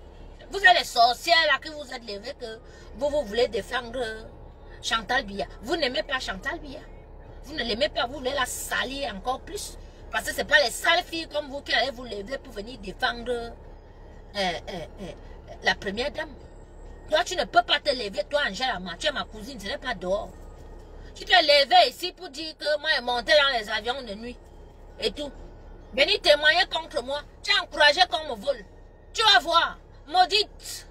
Speaker 1: Vous êtes les sorcières là que vous êtes levés, que vous voulez défendre Chantal Biya. Vous n'aimez pas Chantal Biya. Vous ne l'aimez pas, vous voulez la salir encore plus. Parce que ce n'est pas les sales filles comme vous qui allez vous lever pour venir défendre la première dame. Toi, tu ne peux pas te lever, toi, Angèle Ama. Tu es ma cousine, ce n'est pas dehors. Tu t'es levé ici pour dire que moi, je montais dans les avions de nuit. Et tout. Venir témoigner contre moi. Tu as encouragé qu'on me vole. Tu vas voir. Maudite.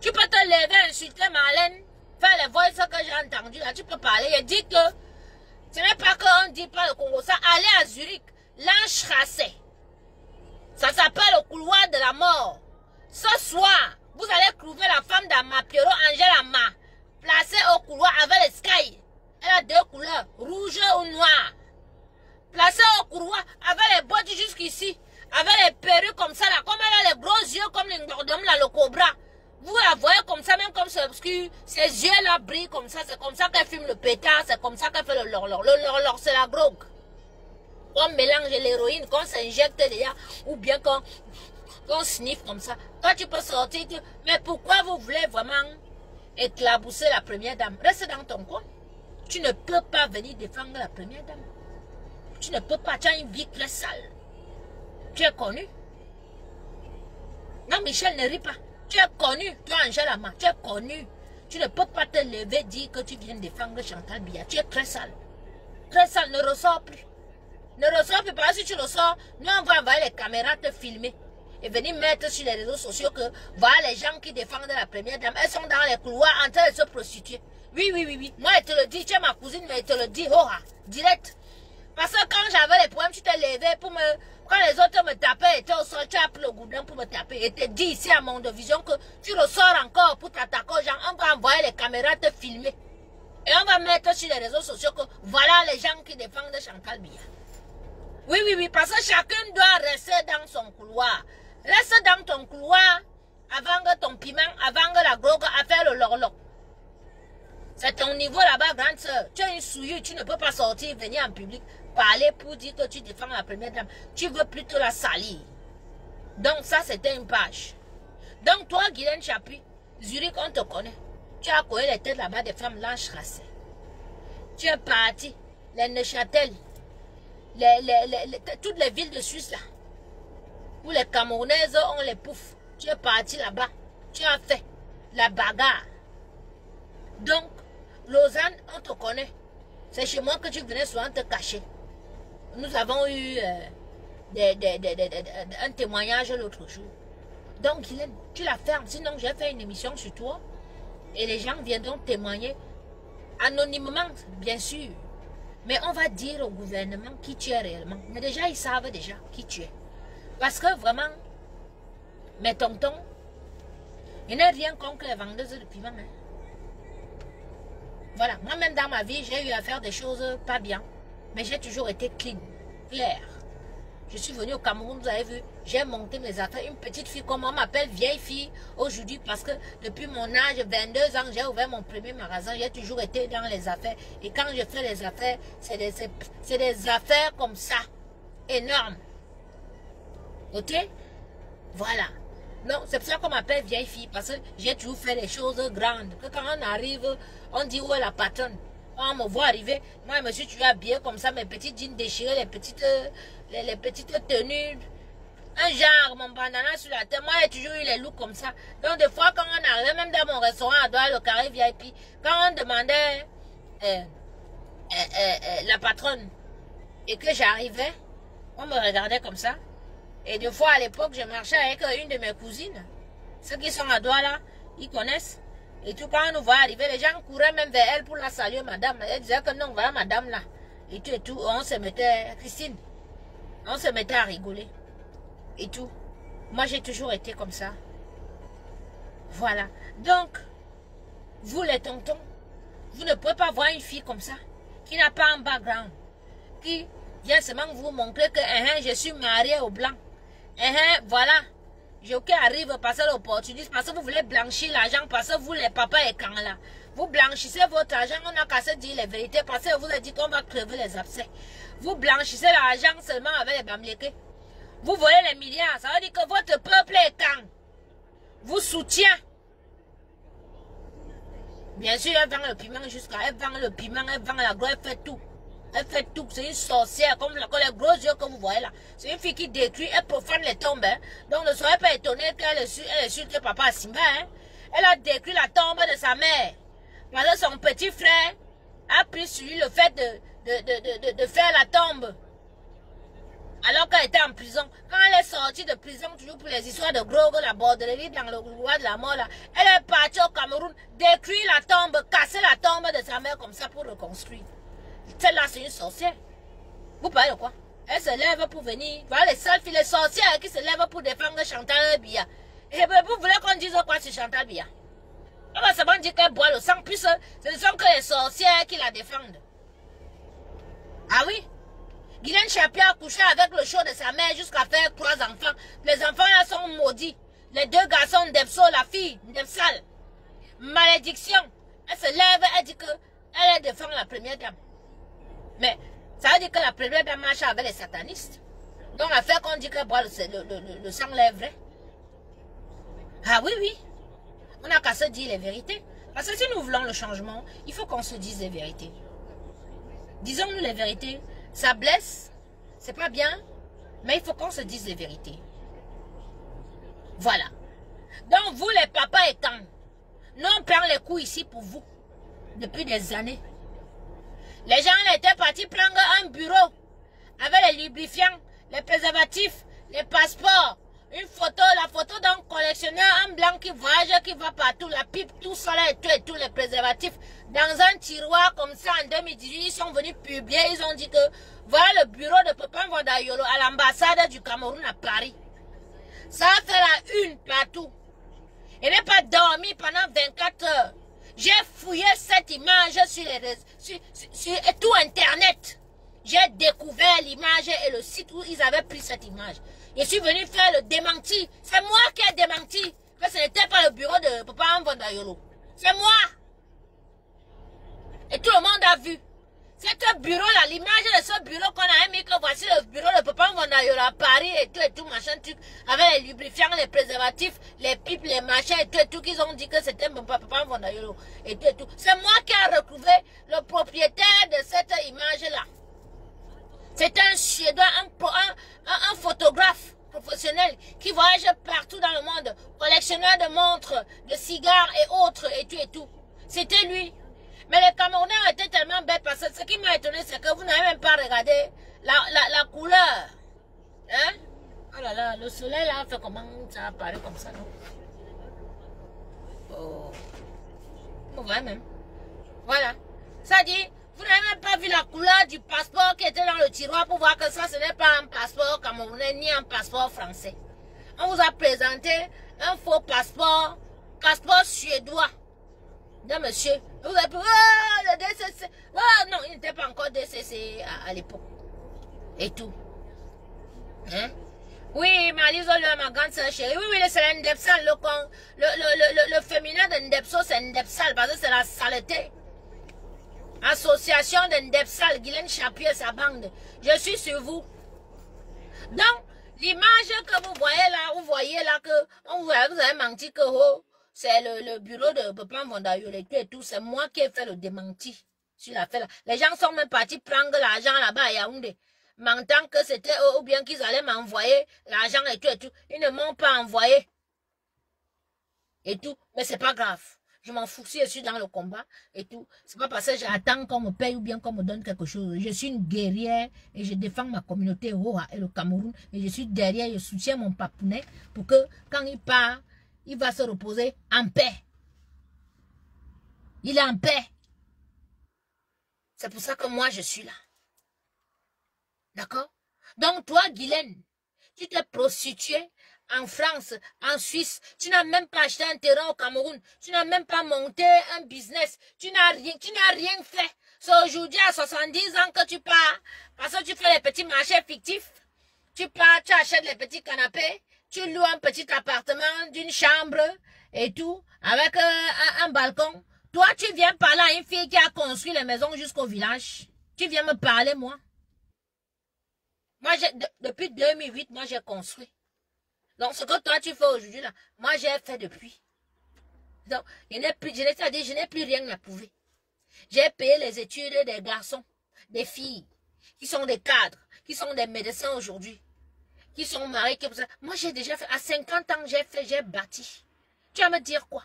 Speaker 1: Tu peux te lever, insulter Marlène, faire les voix que j'ai entendues là, tu peux parler et dire que ce n'est pas qu'on dit pas le Congo, ça, allez à Zurich, l'Anstrasse. Ça s'appelle le couloir de la mort. Ce soir, vous allez trouver la femme d'Amapiero, Angèle Ama, placée au couloir avec les sky. Elle a deux couleurs, rouge ou noir. Placée au couloir avec les bottes jusqu'ici. Avec les perruques comme ça, là, comme elle a les gros yeux comme l'ingordum, là, le cobra. Vous la voyez comme ça, même comme c'est obscur. Ses yeux là brillent comme ça. C'est comme ça qu'elle fume le pétard. C'est comme ça qu'elle fait le lor-lor. Le lor-lor, c'est la drogue. On mélange l'héroïne, qu'on s'injecte déjà. Ou bien qu'on sniffe comme ça. Toi, tu peux sortir. Mais pourquoi vous voulez vraiment éclabousser la première dame? Reste dans ton coin. Tu ne peux pas venir défendre la première dame. Tu ne peux pas. Tu as une vie très sale. Tu es connu. Non, Michel, ne ris pas. Tu es connu. Toi, Angèle Ama, tu es connu. Tu ne peux pas te lever et dire que tu viens défendre Chantal Biya. Tu es très sale. Très sale. Ne ressors plus. Ne ressors plus. Parce que si tu ressors, nous, on va envoyer les caméras te filmer. Et venir mettre sur les réseaux sociaux que voilà les gens qui défendent la première dame. Elles sont dans les couloirs en train de se prostituer. Oui, oui, oui, oui. Moi, je te le dis. Tu es ma cousine, mais je te le dis. Oh, direct. Parce que quand j'avais les problèmes, tu t'es levé pour me... Quand les autres me tapaient, étaient au sol, tu as pris le goudin pour me taper. Et te dit ici à Monde Vision que tu ressors encore pour t'attaquer aux gens. On va envoyer les caméras te filmer. Et on va mettre sur les réseaux sociaux que voilà les gens qui défendent Chantal Biya. Oui, oui, oui, parce que chacun doit rester dans son couloir. Reste dans ton couloir avant que ton piment, avant que la drogue a fait le lor-lor. C'est ton niveau là-bas, grande soeur. Tu es une souillure, tu ne peux pas sortir, venir en public, parler pour dire que tu défends la première dame. Tu veux plutôt la salir. Donc ça, c'était une page. Donc toi, Guylaine Chapuis, Zurich, on te connaît. Tu as collé les têtes là-bas des femmes blanches racées. Tu es parti. Les Neuchâtel. Toutes les villes de Suisse là. Où les Camerounaises ont les poufs. Tu es parti là-bas. Tu as fait la bagarre. Donc, Lausanne, on te connaît. C'est chez moi que tu venais souvent te cacher. Nous avons eu un témoignage l'autre jour. Donc, Guylaine, tu la fermes. Sinon, j'ai fait une émission sur toi. Et les gens viendront témoigner. Anonymement, bien sûr. Mais on va dire au gouvernement qui tu es réellement. Mais déjà, ils savent déjà qui tu es. Parce que vraiment, mes tontons, il n'y a rien contre les vendeuses de piment. Hein. Voilà, moi-même dans ma vie, j'ai eu à faire des choses pas bien. Mais j'ai toujours été clean, clair. Je suis venue au Cameroun, vous avez vu, j'ai monté mes affaires. Une petite fille, comme on m'appelle vieille fille aujourd'hui, parce que depuis mon âge, 22 ans, j'ai ouvert mon premier magasin. J'ai toujours été dans les affaires. Et quand je fais les affaires, c'est des affaires comme ça, énormes. Ok? Voilà. Non, c'est pour ça qu'on m'appelle vieille fille, parce que j'ai toujours fait des choses grandes. Que quand on arrive, on dit où est la patronne. On me voit arriver, moi je me suis toujours habillée comme ça, mes petites jeans déchirées, les petites tenues, un genre, mon bandana sur la tête. Moi j'ai toujours eu les looks comme ça. Donc des fois quand on arrivait, même dans mon restaurant à Douala, le carré VIP, quand on demandait la patronne et que j'arrivais, on me regardait comme ça. Et des fois à l'époque, je marchais avec une de mes cousines. Ceux qui sont à Douala, ils connaissent. Et tout, quand on nous voit arriver, les gens couraient même vers elle pour la saluer, madame. Elle disait que non, voilà madame là. Et tout, on se mettait, Christine, on se mettait à rigoler. Et tout. Moi, j'ai toujours été comme ça. Voilà. Donc, vous les tontons, vous ne pouvez pas voir une fille comme ça, qui n'a pas un background, qui vient seulement vous montrer que je suis mariée au blanc. Voilà. Je arrive parce que l'opportuniste, parce que vous voulez blanchir l'argent, parce que vous les papas et quand là. Vous blanchissez votre argent, on n'a qu'à se dire les vérités, parce que vous avez dit qu'on va crever les abcès. Vous blanchissez l'argent seulement avec les bamlékés. Vous volez les milliards, ça veut dire que votre peuple est quand vous soutient. Bien sûr, elle vend le piment jusqu'à, elle vend le piment, elle vend la grosse, elle fait tout. Elle fait tout, c'est une sorcière, comme les gros yeux que vous voyez là. C'est une fille qui détruit, elle profane les tombes. Hein. Donc ne soyez pas étonnés qu'elle est sûre que papa Simba. Hein. Elle a détruit la tombe de sa mère. Parce que son petit frère a pris sur lui le fait de faire la tombe. Alors qu'elle était en prison. Quand elle est sortie de prison, toujours pour les histoires de Grogue, la bordellerie dans le roi de la mort là, elle est partie au Cameroun, détruire la tombe, casser la tombe de sa mère comme ça pour reconstruire. Celle-là, c'est une sorcière. Vous parlez de quoi? Elle se lève pour venir. Voilà les seules filles, les sorcières qui se lèvent pour défendre Chantal Biya. Et vous voulez qu'on dise quoi sur Chantal Biya? On va seulement dire qu'elle boit le sang, puis ce ne sont que les sorcières qui la défendent. Ah oui? Guylaine Chapier a couché avec le chaud de sa mère jusqu'à faire 3 enfants. Les enfants là sont maudits. Les 2 garçons d'Epso, la fille d'Epsal. Malédiction. Elle se lève, elle dit qu'elle défend la première dame. Mais ça veut dire que la première dame marche avec les satanistes. Donc la fait qu'on dit qu'elle boit le sang est vrai. Ah oui, oui. On n'a qu'à se dire les vérités. Parce que si nous voulons le changement, il faut qu'on se dise les vérités. Disons-nous les vérités. Ça blesse, c'est pas bien, mais il faut qu'on se dise les vérités. Voilà. Donc vous les papas et quand, nous on prend les coups ici pour vous, depuis des années. Les gens étaient partis prendre un bureau avec les lubrifiants, les préservatifs, les passeports, une photo, la photo d'un collectionneur en blanc qui voyage, qui va partout, la pipe, tout ça là et tous les préservatifs. Dans un tiroir comme ça en 2018, ils sont venus publier, ils ont dit que voilà le bureau de Papa Vodayolo à l'ambassade du Cameroun à Paris. Ça a fait la une partout. Il n'est pas dormi pendant 24 heures. J'ai fouillé cette image sur tout Internet. J'ai découvert l'image et le site où ils avaient pris cette image. Je suis venu faire le démenti. C'est moi qui ai démenti que ce n'était pas le bureau de Papa Vodayolo. C'est moi. Et tout le monde a vu. C'est un bureau là, l'image de ce bureau qu'on a mis, que voici le bureau de Papa Fondayola à Paris et tout, machin, truc, avec les lubrifiants, les préservatifs, les pipes, les machins et tout, qu'ils ont dit que c'était mon papa Fondayolo et tout. C'est moi qui ai retrouvé le propriétaire de cette image-là. C'est un Suédois, un photographe professionnel qui voyage partout dans le monde, collectionneur de montres, de cigares et autres et tout. C'était lui. Mais les Camerounais étaient tellement bêtes parce que ce qui m'a étonné, c'est que vous n'avez même pas regardé la couleur. Hein? Oh là là, le soleil là fait comment ça apparaît comme ça, non? Oh. Vous voyez même. Voilà. Ça dit, vous n'avez même pas vu la couleur du passeport qui était dans le tiroir pour voir que ça, ce n'est pas un passeport camerounais ni un passeport français. On vous a présenté un faux passeport suédois. Non, monsieur. Vous avez dit, oh, le DCC. Oh, non, il n'était pas encore DCC à l'époque. Et tout. Hein? Oui, Malizo, ma grande sœur chérie. Oui, c'est l'Ndepsal. Le féminin de Ndepso, c'est Ndepsal parce que c'est la saleté. Association de Ndepsal, Guylaine Chapuis et sa bande. Je suis sur vous. Donc, l'image que vous voyez là, que vous avez menti que oh, c'est le bureau de Papa Fondayola et tout. C'est moi qui ai fait le démenti sur l'affaire. Les gens sont même partis prendre l'argent là-bas à Yaoundé. Mentant que c'était eux ou bien qu'ils allaient m'envoyer l'argent et tout. Ils ne m'ont pas envoyé. Et tout. Mais c'est pas grave. Je m'en fous si je suis dans le combat et tout. C'est pas parce que j'attends qu'on me paye ou bien qu'on me donne quelque chose. Je suis une guerrière et je défends ma communauté Roha et le Cameroun. Et je suis derrière, je soutiens mon papounet pour que quand il part, il va se reposer en paix. Il est en paix. C'est pour ça que moi je suis là. D'accord? Donc toi, Guylaine, tu t'es prostituée en France, en Suisse. Tu n'as même pas acheté un terrain au Cameroun. Tu n'as même pas monté un business. Tu n'as rien fait. C'est aujourd'hui à 70 ans que tu pars. Parce que tu fais les petits marchés fictifs. Tu pars, tu achètes les petits canapés. Tu loues un petit appartement d'une chambre et tout, avec un balcon. Toi, tu viens parler à une fille qui a construit les maisons jusqu'au village. Tu viens me parler, moi. Moi, depuis 2008, moi, j'ai construit. Donc, ce que toi, tu fais aujourd'hui, là, moi, j'ai fait depuis. Donc, je n'ai plus rien à prouver. J'ai payé les études des garçons, des filles, qui sont des cadres, qui sont des médecins aujourd'hui, qui sont mariés. Moi, j'ai déjà fait, à 50 ans, j'ai bâti. Tu vas me dire quoi?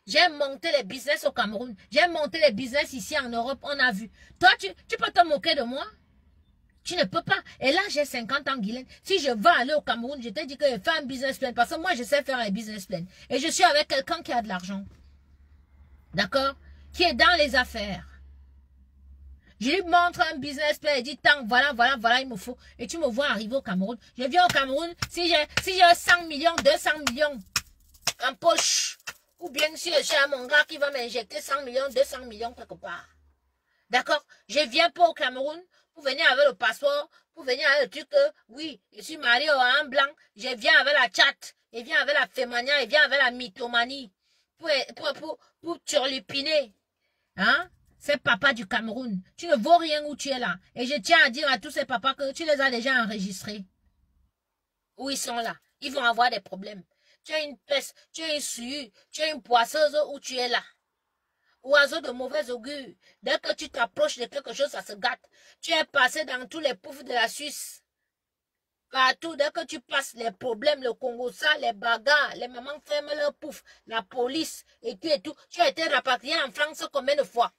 Speaker 1: J'ai monté les business au Cameroun. J'ai monté les business ici en Europe, on a vu. Toi, tu peux te moquer de moi? Tu ne peux pas. Et là, j'ai 50 ans, Guylaine. Si je veux aller au Cameroun, je t'ai dit que je fais un business plan. Parce que moi, je sais faire un business plan. Et je suis avec quelqu'un qui a de l'argent. D'accord? Qui est dans les affaires. Je lui montre un business plan et dit, tant, voilà, il me faut. Et tu me vois arriver au Cameroun. Je viens au Cameroun, si j'ai 100 millions, 200 millions en poche. Ou bien si je suis à mon gars qui va m'injecter 100 millions, 200 millions quelque part. D'accord? Je viens pas au Cameroun pour venir avec le passeport, pour venir avec le truc que, oui, je suis marié à un blanc, je viens avec la chatte, je viens avec la fémania, je viens avec la mythomanie, pour turlupiner. Hein? C'est papa du Cameroun. Tu ne vaux rien où tu es là. Et je tiens à dire à tous ces papas que tu les as déjà enregistrés. Où ils sont là. Ils vont avoir des problèmes. Tu as une peste, tu as une suie, tu as une poisseuse où tu es là. Oiseau de mauvais augure. Dès que tu t'approches de quelque chose, ça se gâte. Tu es passé dans tous les poufs de la Suisse. Partout, dès que tu passes les problèmes, le Congo, ça, les bagarres, les mamans ferment leurs poufs, la police et tout. Tu as été rapatrié en France combien de fois?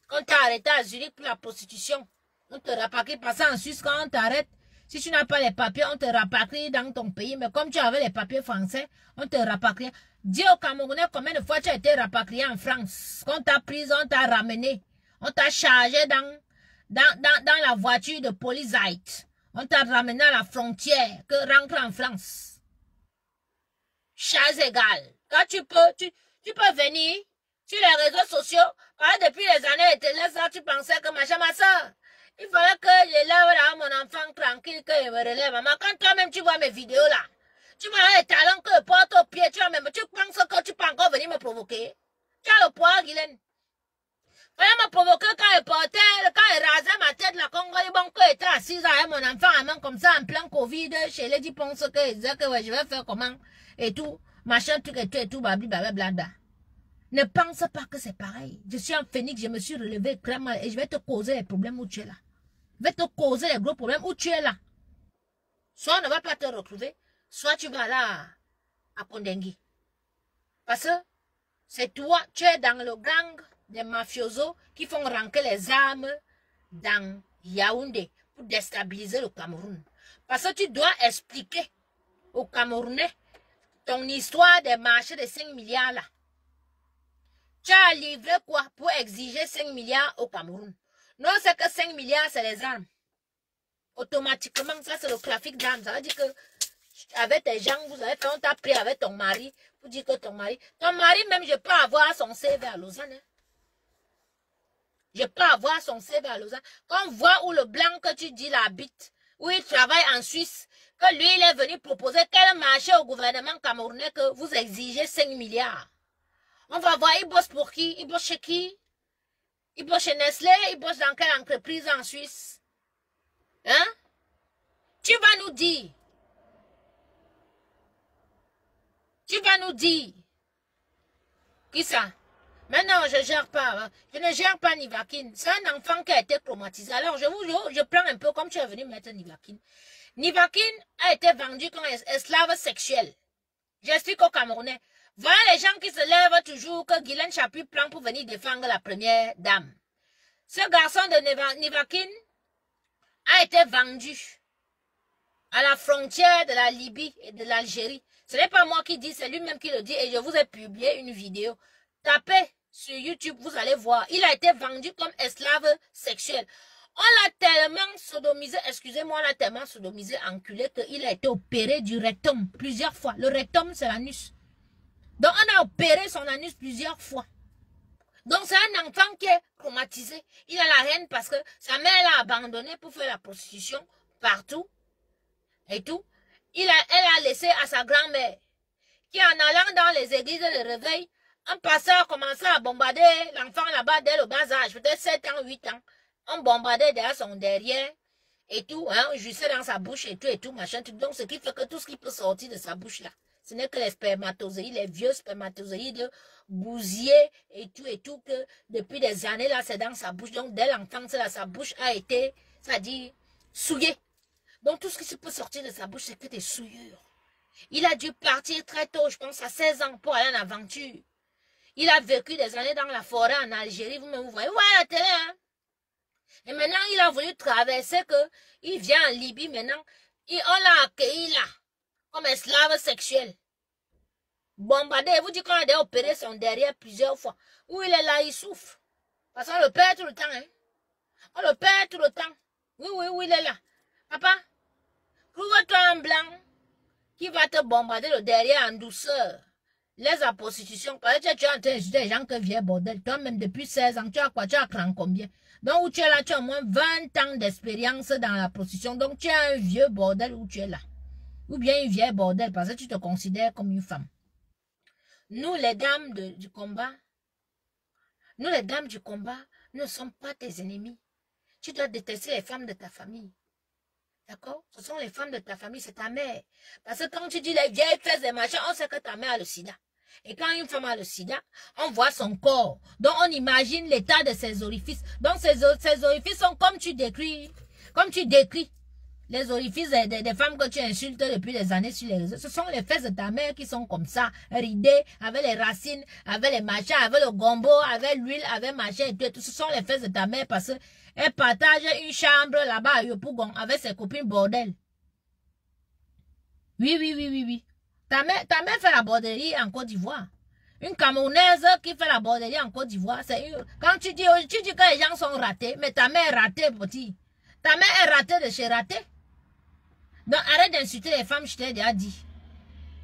Speaker 1: Quand tu as arrêté à Zurich pour la prostitution, on te rapatrie. Parce qu'en Suisse, quand on t'arrête, si tu n'as pas les papiers, on te rapatrie dans ton pays. Mais comme tu avais les papiers français, on te rapatrie. Dis au Camerounais combien de fois tu as été rapatrié en France. Quand t'a pris, on t'a ramené. On t'a chargé dans la voiture de Polizite. On t'a ramené à la frontière que rentre en France. Chaz égal. Quand tu peux venir sur les réseaux sociaux. Depuis les années, tu pensais que ma soeur, il fallait que je lève là mon enfant tranquille, que je me relève. Mais quand toi-même tu vois mes vidéos là, tu vois les talons que je porte au pied, tu penses que tu peux encore venir me provoquer. Tu as le poids, Guylaine. Fallait me provoquer quand je rasais ma tête là, quand je était assis. assise avec mon enfant à main comme ça en plein Covid. Chez les, tu penses que ouais, je vais faire comment et tout, machin, truc et tout, blablabla. Ne pense pas que c'est pareil. Je suis un phénix, je me suis relevé clairement et je vais te causer les problèmes où tu es là. Je vais te causer les gros problèmes où tu es là. Soit on ne va pas te retrouver, soit tu vas là à Kondengui. Parce que c'est toi, tu es dans le gang des mafiosos qui font ranquer les armes dans Yaoundé pour déstabiliser le Cameroun. Parce que tu dois expliquer aux Camerounais ton histoire des marchés de 5 milliards là. Tu as livré quoi pour exiger 5 milliards au Cameroun? Non, c'est que 5 milliards, c'est les armes. Automatiquement, ça c'est le trafic d'armes. Ça veut dire que avec tes gens, vous avez fait, on t'a pris avec ton mari pour dire que ton mari même, je peux avoir son CV à Lausanne. Hein? Je peux avoir son CV à Lausanne. Quand on voit où le blanc que tu dis là habite, où il travaille en Suisse, que lui, il est venu proposer quel marché au gouvernement camerounais que vous exigez 5 milliards. On va voir, il bosse pour qui? Il bosse chez qui? Il bosse chez Nestlé? Il bosse dans quelle entreprise en Suisse? Hein? Tu vas nous dire. Tu vas nous dire. Qui ça? Maintenant, je ne gère pas. Hein? Je ne gère pas Nivakin. C'est un enfant qui a été traumatisé. Alors, je prends un peu comme tu es venu mettre Nivakin. Nivakin a été vendu comme esclave sexuel. J'explique aux Camerounais. Voilà les gens qui se lèvent toujours que Guylaine Chapuis prend pour venir défendre la première dame. Ce garçon de Nivakin a été vendu à la frontière de la Libye et de l'Algérie. Ce n'est pas moi qui dis, c'est lui-même qui le dit et je vous ai publié une vidéo. Tapez sur YouTube, vous allez voir. Il a été vendu comme esclave sexuel. On l'a tellement sodomisé, excusez-moi, on l'a tellement sodomisé, enculé, qu'il a été opéré du rectum plusieurs fois. Le rectum, c'est l'anus. Donc, on a opéré son anus plusieurs fois. Donc, c'est un enfant qui est traumatisé. Il a la haine parce que sa mère l'a abandonné pour faire la prostitution partout et tout. Elle a laissé à sa grand-mère qui, en allant dans les églises de réveil, un passeur commençait à bombarder l'enfant là-bas dès le bas âge, peut-être 7 ans, 8 ans. On bombardait derrière son derrière et tout, hein, on jouissait dans sa bouche et tout, machin, tout. Donc, ce qui fait que tout ce qui peut sortir de sa bouche là, ce n'est que les spermatozoïdes, les vieux spermatozoïdes bousillés et tout, que depuis des années là, c'est dans sa bouche. Donc, dès l'enfance là, sa bouche a été, c'est-à-dire, souillée. Donc, tout ce qui peut sortir de sa bouche, c'est que des souillures. Il a dû partir très tôt, je pense à 16 ans, pour aller en aventure. Il a vécu des années dans la forêt en Algérie, vous-même, vous voyez, la télé, hein. Et maintenant, il a voulu traverser il vient en Libye maintenant. On l'a accueilli là, comme esclave sexuel. Bombardé, vous dites qu'on a déjà opéré son derrière plusieurs fois. Où il est là, il souffre. Parce qu'on le perd tout le temps, hein. On le perd tout le temps. Oui, il est là. Papa, trouve-toi un blanc qui va te bombarder le derrière en douceur. Les à prostitution. Parce que tu es en train d'insulter les gens qui viennent bordel. Toi-même, depuis 16 ans, tu as quoi? Tu as cran combien? Donc, où tu es là, tu as au moins 20 ans d'expérience dans la prostitution. Donc, tu es un vieux bordel où tu es là. Ou bien une vieille bordel parce que tu te considères comme une femme. Nous, les dames du combat, nous, ne sommes pas tes ennemis. Tu dois détester les femmes de ta famille. D'accord? Ce sont les femmes de ta famille, c'est ta mère. Parce que quand tu dis les vieilles fesses des machins, on sait que ta mère a le sida. Et quand une femme a le sida, on voit son corps. Donc, on imagine l'état de ses orifices. Donc, ses orifices sont comme tu décris. Les orifices des femmes que tu insultes depuis des années sur les réseaux. Ce sont les fesses de ta mère qui sont comme ça, ridées, avec les racines, avec les machins, avec le gombo, avec l'huile, avec machin et tout. Ce sont les fesses de ta mère parce qu'elle partage une chambre là-bas à Yopougon avec ses copines bordel. Oui. Ta mère fait la bordellerie en Côte d'Ivoire. Une Camerounaise qui fait la bordellerie en Côte d'Ivoire, quand tu dis que les gens sont ratés, mais ta mère est ratée, petit. Ta mère est ratée de chez raté. Donc arrête d'insulter les femmes, je t'ai déjà dit.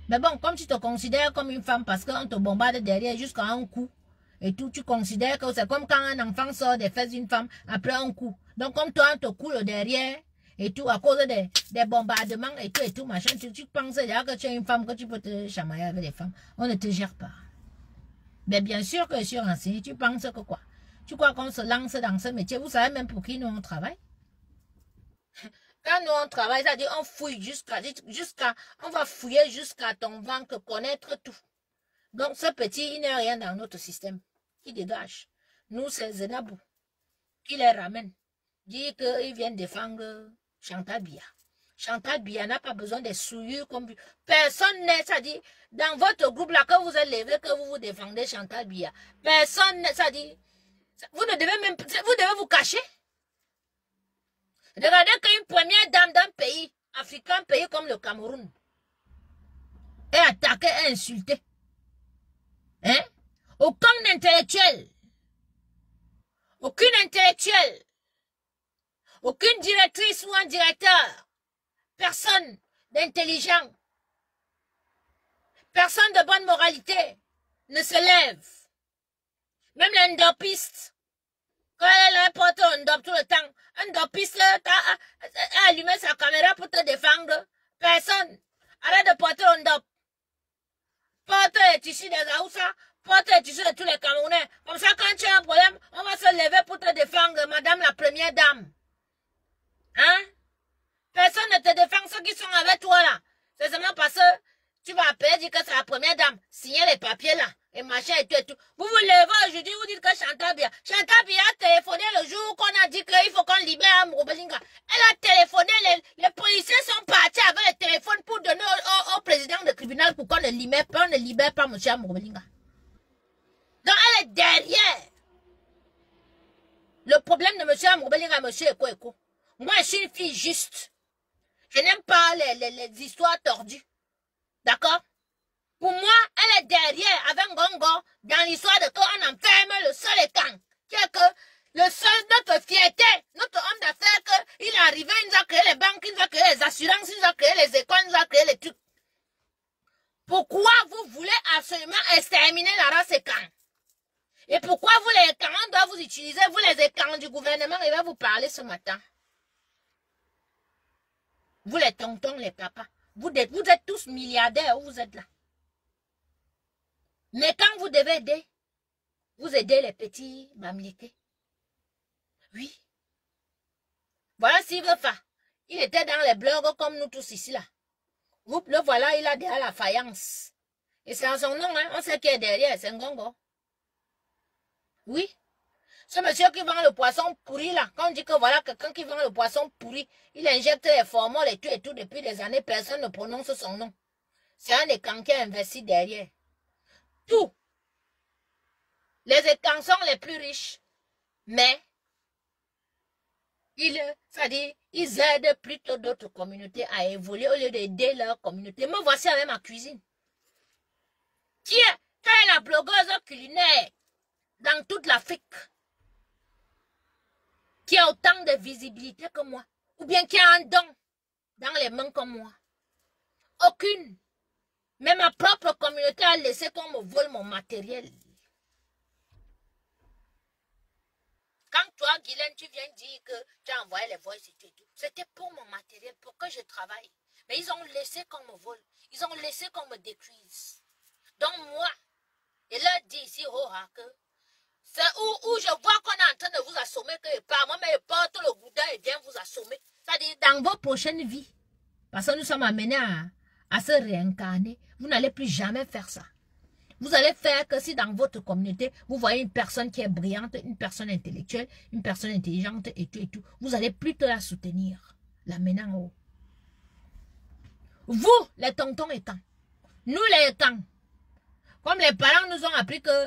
Speaker 1: Mais bon, comme tu te considères comme une femme parce qu'on te bombarde derrière jusqu'à un coup, et tout, tu considères que c'est comme quand un enfant sort des fesses d'une femme après un coup. Donc comme toi, on te coule derrière, et tout, à cause des bombardements, et tout, machin, tu penses déjà que tu es une femme, que tu peux te chamailler avec les femmes. On ne te gère pas. Mais bien sûr que je suis renseignée, tu penses que quoi? Tu crois qu'on se lance dans ce métier? Vous savez même pour qui nous on travaille? Quand nous on travaille, c'est-à-dire on fouille on va fouiller jusqu'à ton ventre, connaître tout. Donc ce petit, il n'est rien dans notre système. Il dégage. Nous, c'est Zenabou qui les ramène. Dit qu'ils viennent défendre Chantal Biya. Chantal Biya n'a pas besoin de souillures comme... Personne n'est, c'est-à-dire, dans votre groupe là, que vous êtes levé, que vous vous défendez Chantal Biya. Personne n'est, c'est-à-dire, vous ne devez même, vous devez vous cacher. Regardez qu'une première dame d'un pays africain, pays comme le Cameroun, est attaquée et insultée. Hein? Aucun intellectuel, aucune intellectuelle, aucune directrice ou un directeur, personne d'intelligent, personne de bonne moralité ne se lève. Même les ndopiste, quand elle a porté un ndop tout le temps, un ndopiste a allumé sa caméra pour te défendre. Personne. Arrête de porter un ndop. Porte les tissus des Aoussa, porte les tissus de tous les Camerounais. Comme ça, quand tu as un problème, on va se lever pour te défendre, madame la première dame. Hein? Personne ne te défend, ceux qui sont avec toi là. C'est seulement parce que tu vas appeler, dire que c'est la première dame. Signer les papiers là. Et machin et tout et tout. Vous vous levez aujourd'hui, vous dites que Chantal Biya a téléphoné le jour qu'on a dit qu'il faut qu'on libère Amro Belinga. Elle a téléphoné, les policiers sont partis avec le téléphone pour donner au président du tribunal pour qu'on ne libère pas, M. Amro Belinga. Donc elle est derrière. Le problème de M. Amro Belinga, M. Eko. Moi, je suis une fille juste. Je n'aime pas les histoires tordues. D'accord? Pour moi, elle est derrière avec Ngongo dans l'histoire de qu'on enferme le seul étang. Qui est que le seul, notre fierté, notre homme d'affaires, qu'il est arrivé, il nous a créé les banques, il nous a créé les assurances, il nous a créé les écoles, il nous a créé les trucs. Pourquoi vous voulez absolument exterminer la race écan? Et pourquoi vous les écans, on doit vous utiliser, vous les écans du gouvernement, il va vous parler ce matin. Vous les tontons, les papas. Vous êtes tous milliardaires, vous êtes là. Mais quand vous devez aider, vous aidez les petits mamliqués. Oui. Voilà s'il veut faire. Il était dans les blogs comme nous tous ici là. Vous le voilà, il a derrière la faïence. Et c'est en son nom, hein, on sait qui est derrière, c'est Ngongo. Oui. Ce monsieur qui vend le poisson pourri là, quand on dit que voilà quelqu'un qui vend le poisson pourri, il injecte les formules et tout depuis des années, personne ne prononce son nom. C'est un écan qui a investi derrière. Tout. Les écans sont les plus riches, mais ils aident plutôt d'autres communautés à évoluer au lieu d'aider leur communauté. Me voici avec ma cuisine. Qui est la blogueuse culinaire dans toute l'Afrique qui a autant de visibilité que moi, ou bien qui a un don dans les mains comme moi? Aucune. Mais ma propre communauté a laissé qu'on me vole mon matériel. Quand toi, Guylaine, tu viens dire que tu as envoyé les voices et tout, c'était pour mon matériel, pour que je travaille. Mais ils ont laissé qu'on me vole. Ils ont laissé qu'on me détruise. Donc moi, je leur dis ici, que c'est où je vois qu'on est en train de vous assommer, que par moi, mais je porte le goudin et viens vous assommer. C'est-à-dire dans vos prochaines vies. Parce que nous sommes amenés à se réincarner. Vous n'allez plus jamais faire ça. Vous allez faire que si dans votre communauté, vous voyez une personne qui est brillante, une personne intellectuelle, une personne intelligente et tout, vous allez plutôt la soutenir, la mener en haut. Vous, les tontons étants, nous les étants, comme les parents nous ont appris que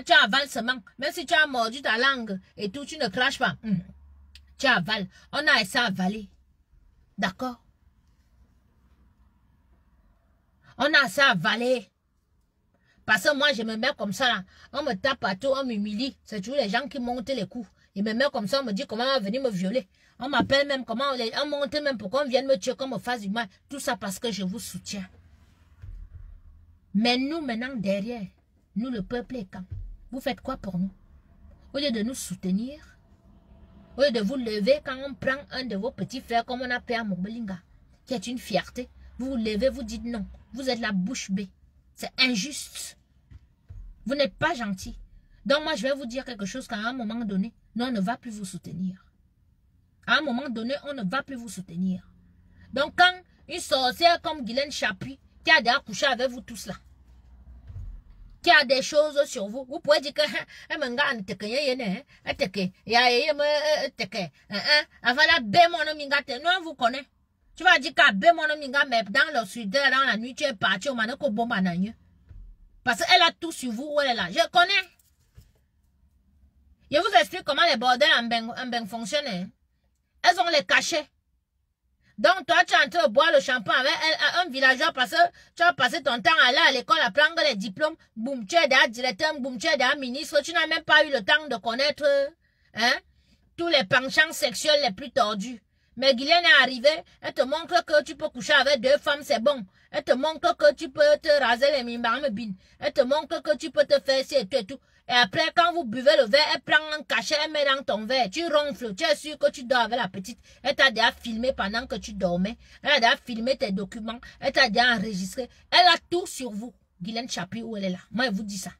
Speaker 1: tu avales seulement, même si tu as mordu ta langue et tout, tu ne craches pas, tu avales. On a essayé d'avaler. D'accord? On a ça à avaler. Parce que moi, je me mets comme ça, là. On me tape partout, on m'humilie. C'est toujours les gens qui montent les coups. Ils me mettent comme ça, on me dit comment on va venir me violer. On m'appelle même comment on monte même pour qu'on vienne me tuer, qu'on me fasse du mal. Tout ça parce que je vous soutiens. Mais nous, maintenant, derrière, nous, le peuple est quand? Vous faites quoi pour nous? Au lieu de nous soutenir, au lieu de vous lever quand on prend un de vos petits frères, comme on a pris à Mobelinga, qui est une fierté, vous vous levez, vous dites non. Vous êtes la bouche bée. C'est injuste. Vous n'êtes pas gentil. Donc moi, je vais vous dire quelque chose qu'à un moment donné, nous, on ne va plus vous soutenir. À un moment donné, on ne va plus vous soutenir. Donc, quand une sorcière comme Guylaine Chapuis, qui a déjà couché avec vous tous là, qui a des choses sur vous, vous pouvez dire que non, vous connaît. Tu vas dire qu'à mon minga, mais dans le sud, dans la nuit, tu es parti au manako bomba nanyo. Parce qu'elle a tout sur vous où elle est là. Je connais. Je vous explique comment les bordels en Beng fonctionnent. Elles ont les cachets. Donc, toi, tu es en train de boire le champagne avec un villageois parce que tu as passé ton temps à aller à l'école à prendre les diplômes. Boum, tu es déjà directeur, boum, tu es déjà ministre. Tu n'as même pas eu le temps de connaître tous les penchants sexuels les plus tordus. Mais Guylaine est arrivée, elle te montre que tu peux coucher avec 2 femmes, c'est bon. Elle te montre que tu peux te raser les mimbarbines. Elle te montre que tu peux te faire ci et tout et tout. Et après, quand vous buvez le verre, elle prend un cachet, elle met dans ton verre. Tu ronfles, tu es sûr que tu dors avec la petite. Elle t'a déjà filmé pendant que tu dormais. Elle a déjà filmé tes documents. Elle t'a déjà enregistré. Elle a tout sur vous. Guylaine Chapuis, où elle est là. Moi, je vous dis ça.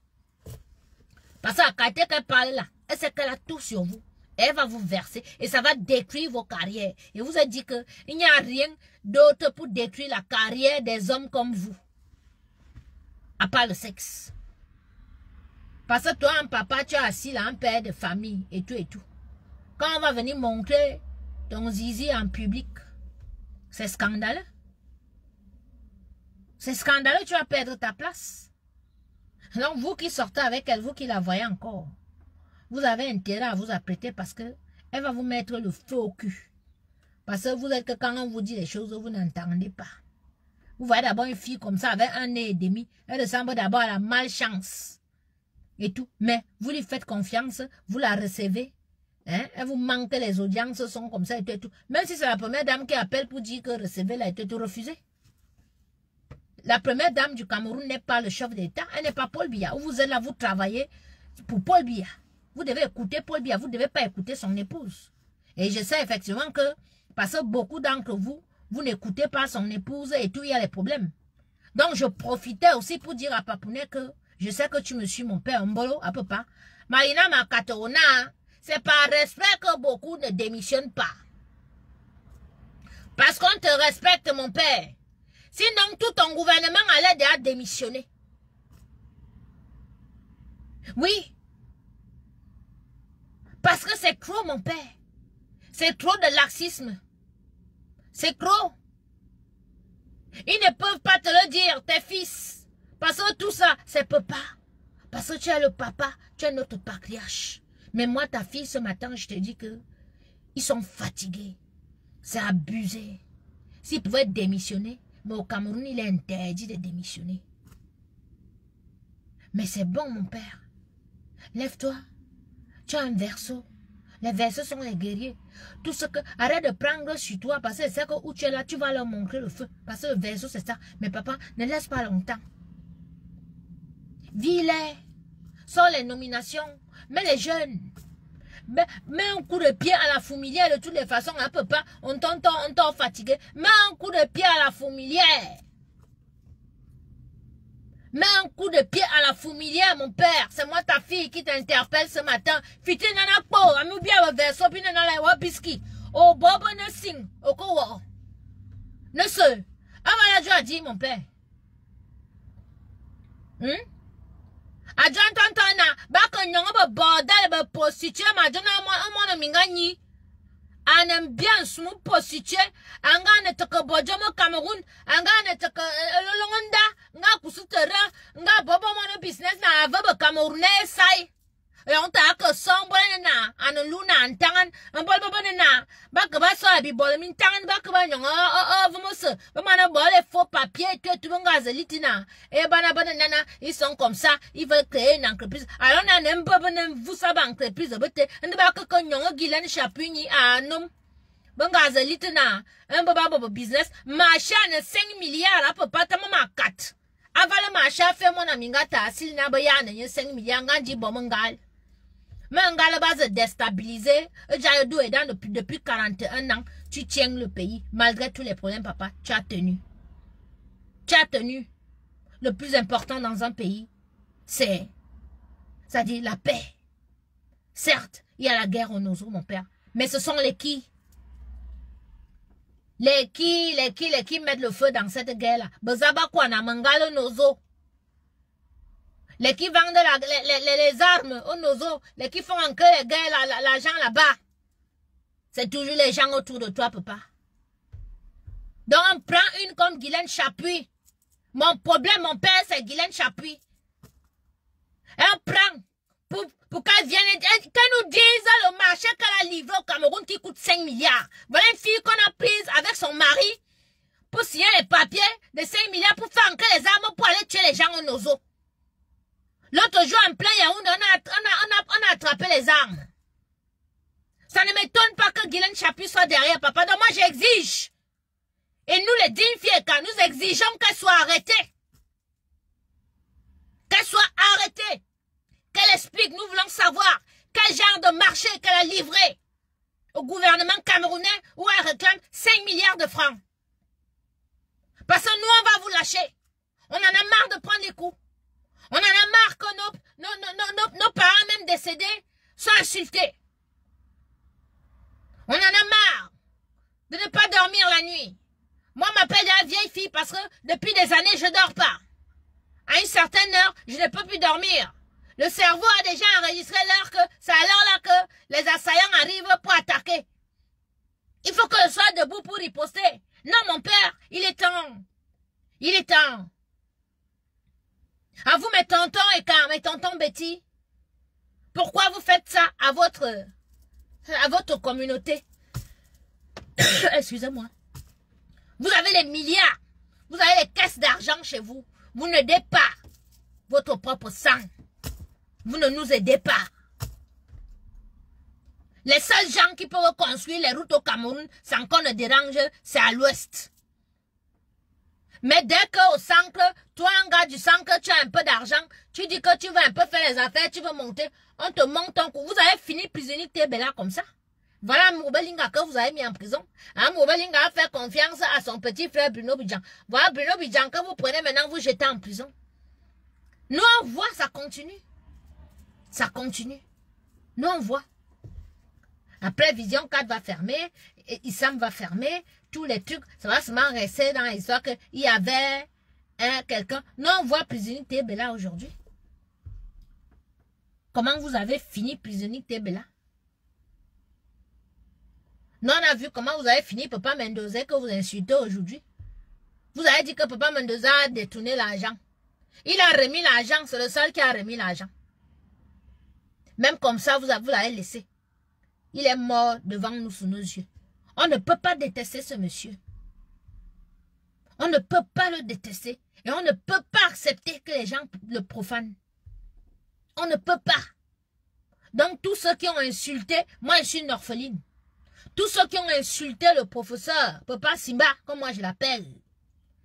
Speaker 1: Parce qu'à côté qu'elle parle là, elle sait qu'elle a tout sur vous. Elle va vous verser et ça va détruire vos carrières. Et vous a dit qu'il n'y a rien d'autre pour détruire la carrière des hommes comme vous. À part le sexe. Parce que toi, un papa, tu es assis là, un père de famille et tout et tout. Quand on va venir montrer ton zizi en public, c'est scandaleux. C'est scandaleux, tu vas perdre ta place. Donc, vous qui sortez avec elle, vous qui la voyez encore, vous avez intérêt à vous apprêter parce que elle va vous mettre le feu au cul. Parce que vous êtes que quand on vous dit les choses, vous n'entendez pas. Vous voyez d'abord une fille comme ça avec un nez et demi, elle ressemble d'abord à la malchance. Et tout, mais vous lui faites confiance, vous la recevez, hein? Elle vous manque, les audiences sont comme ça et tout, et tout. Même si c'est la première dame qui appelle pour dire que recevez-la et tout, refusez. La première dame du Cameroun n'est pas le chef d'État, elle n'est pas Paul Biya. Vous êtes là, vous travaillez pour Paul Biya. Vous devez écouter Paul Biya, vous ne devez pas écouter son épouse. Et je sais effectivement que, parce que beaucoup d'entre vous, vous n'écoutez pas son épouse et tout, il y a des problèmes. Donc je profitais aussi pour dire à Papounet que je sais que tu me suis mon père Mbolo, à peu pas. Marina Makatona, c'est par respect que beaucoup ne démissionnent pas. Parce qu'on te respecte, mon père. Sinon, tout ton gouvernement allait déjà démissionner. Oui. Parce que c'est trop, mon père. C'est trop de laxisme. C'est trop. Ils ne peuvent pas te le dire, tes fils. Parce que tout ça, c'est papa. Parce que tu es le papa, tu es notre patriarche. Mais moi, ta fille, ce matin, je te dis que ils sont fatigués. C'est abusé. S'ils pouvaient démissionner, mais au Cameroun, il est interdit de démissionner. Mais c'est bon, mon père. Lève-toi. Tu as un verseau. Les verseaux sont les guerriers. Tout ce que... Arrête de prendre sur toi parce que c'est que où tu es là, tu vas leur montrer le feu. Parce que le verseau, c'est ça. Mais papa, ne laisse pas longtemps. Vis-les. Sors les nominations. Mets les jeunes. Mets un coup de pied à la fourmilière de toutes les façons. Un peu pas. On t'entend fatigué. Mets un coup de pied à la fourmilière. Mets un coup de pied à la fourmilière, mon père. C'est moi ta fille qui t'interpelle ce matin. Fiti nana po, ami bien le verso, puis nana la wabiski. Oh, bobo ne sing, oh, quoi. Ne se. Amala a dit, mon père. Adjan tantana, baka nyonga bordel, ba prostituée, ma jana amona mingani. Anem bien sous prostituée, angane te bojomo Cameroun, angane te lolonda, nga kusutera, nga bobo mono business na avaba Camerounais sai. Et on t'a que sombre na, an luna antangan, un bol na, baka baso bi bol min tangan baka nyonga, vamos, bamana bol faux papier, tu litina, et nana, ils sont comme ça, ils veulent créer une entreprise. Alors on n'aime pas vous savez entreprise, et ne baka que nyonga Guylaine Chapuis à nom. Litina, un baba business, machin 5 milliards à peu pas ta maman 4. Avant le machin fait mon amingata, s'il n'a pas 5 milliards, gandhi bomangal. Mais un gars base déstabilisé, Jaïdou est dans depuis 41 ans, tu tiens le pays, malgré tous les problèmes, papa, tu as tenu. Tu as tenu. Le plus important dans un pays, c'est, c'est-à-dire la paix. Certes, il y a la guerre au Nozo, mon père, mais ce sont les qui? Les qui mettent le feu dans cette guerre-là. Bezaba quoi na mangalo nozo. Les qui vendent les armes au nozo. Les qui font encore les guerres, l'argent là-bas. C'est toujours les gens autour de toi, papa. Donc, on prend une comme Guylaine Chapuis. Mon problème, mon père, c'est Guylaine Chapuis. Et on prend pour qu'elle vienne, qu'elle nous dise le marché qu'elle a livré au Cameroun qui coûte 5 milliards. Voilà une fille qu'on a prise avec son mari pour signer les papiers de 5 milliards pour faire entrer les armes pour aller tuer les gens au nozo. L'autre jour, en plein Yaoundé, on a attrapé les armes. Ça ne m'étonne pas que Guylaine Chapuis soit derrière, papa. Donc moi, j'exige. Et nous, les dignes filles, quand nous exigeons qu'elle soit arrêtée. Qu'elle soit arrêtée. Qu'elle explique, nous voulons savoir quel genre de marché qu'elle a livré au gouvernement camerounais où elle réclame 5 milliards de francs. Parce que nous, on va vous lâcher. On en a marre de prendre les coups. On en a marre que nos parents, même décédés, soient insultés. On en a marre de ne pas dormir la nuit. Moi, je m'appelle la vieille fille parce que depuis des années, je ne dors pas. À une certaine heure, je ne peux plus dormir. Le cerveau a déjà enregistré l'heure que c'est à l'heure là que les assaillants arrivent pour attaquer. Il faut que je sois debout pour riposter. Non, mon père, il est temps. Il est temps. À vous, mes tontons et mes tontons Betty, pourquoi vous faites ça à votre communauté? Excusez-moi. Vous avez les milliards. Vous avez les caisses d'argent chez vous. Vous n'aidez pas votre propre sang. Vous ne nous aidez pas. Les seuls gens qui peuvent construire les routes au Cameroun sans qu'on ne dérange, c'est à l'ouest. Mais dès qu'au centre, toi, un gars du centre, tu as un peu d'argent, tu dis que tu veux un peu faire les affaires, tu veux monter, on te monte un coup. Vous avez fini prisonnier Tébéla comme ça. Voilà Moubelinga que vous avez mis en prison. Hein, Moubelinga a fait confiance à son petit frère Bruno Bidjan. Voilà Bruno Bidjan que vous prenez maintenant, vous jetez en prison. Nous, on voit, ça continue. Ça continue. Nous, on voit. Après, Vision 4 va fermer, Issam va fermer, tous les trucs, ça va seulement rester dans l'histoire qu'il y avait quelqu'un. Nous, on voit prisonnier Tébéla aujourd'hui. Comment vous avez fini prisonnier Tébéla? Nous, on a vu comment vous avez fini Papa Mendoza que vous insultez aujourd'hui. Vous avez dit que Papa Mendoza a détourné l'argent. Il a remis l'argent, c'est le seul qui a remis l'argent. Même comme ça, vous l'avez laissé. Il est mort devant nous, sous nos yeux. On ne peut pas détester ce monsieur. On ne peut pas le détester. Et on ne peut pas accepter que les gens le profanent. On ne peut pas. Donc, tous ceux qui ont insulté, moi je suis une orpheline. Tous ceux qui ont insulté le professeur, Papa Simba, comme moi je l'appelle,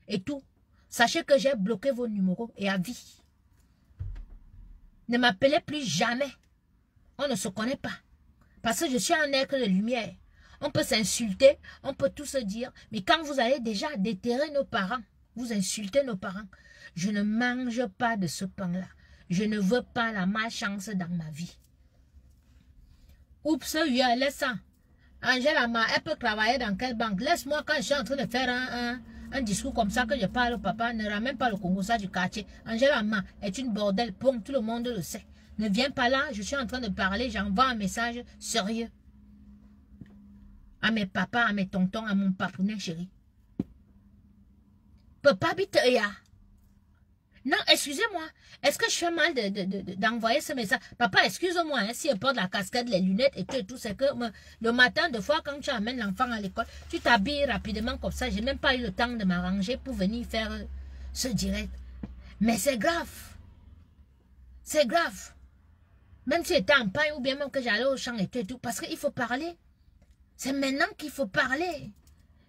Speaker 1: et tout, sachez que j'ai bloqué vos numéros et à vie. Ne m'appelez plus jamais. On ne se connaît pas. Parce que je suis un être de lumière. On peut s'insulter, on peut tout se dire. Mais quand vous allez déjà déterrer nos parents, vous insultez nos parents. Je ne mange pas de ce pain-là. Je ne veux pas la malchance dans ma vie. Oups, laisse ça. Angèle Ama, elle peut travailler dans quelle banque? Laisse-moi quand je suis en train de faire un discours comme ça que je parle au papa. Ne ramène pas le Congo ça du quartier. Angèle Ama est une bordel. Bon, tout le monde le sait. Ne viens pas là, je suis en train de parler, j'envoie un message sérieux. À mes papas, à mes tontons, à mon papounet chéri. Papa Bitoya. Non, excusez-moi. Est-ce que je fais mal d'envoyer ce message? Papa, excuse-moi, hein, si je porte la casquette, les lunettes et tout, c'est que le matin, de fois, quand tu amènes l'enfant à l'école, tu t'habilles rapidement comme ça. J'ai même pas eu le temps de m'arranger pour venir faire ce direct. Mais c'est grave. C'est grave. Même si j'étais en paille ou bien même que j'allais au champ et tout, parce qu'il faut parler. C'est maintenant qu'il faut parler.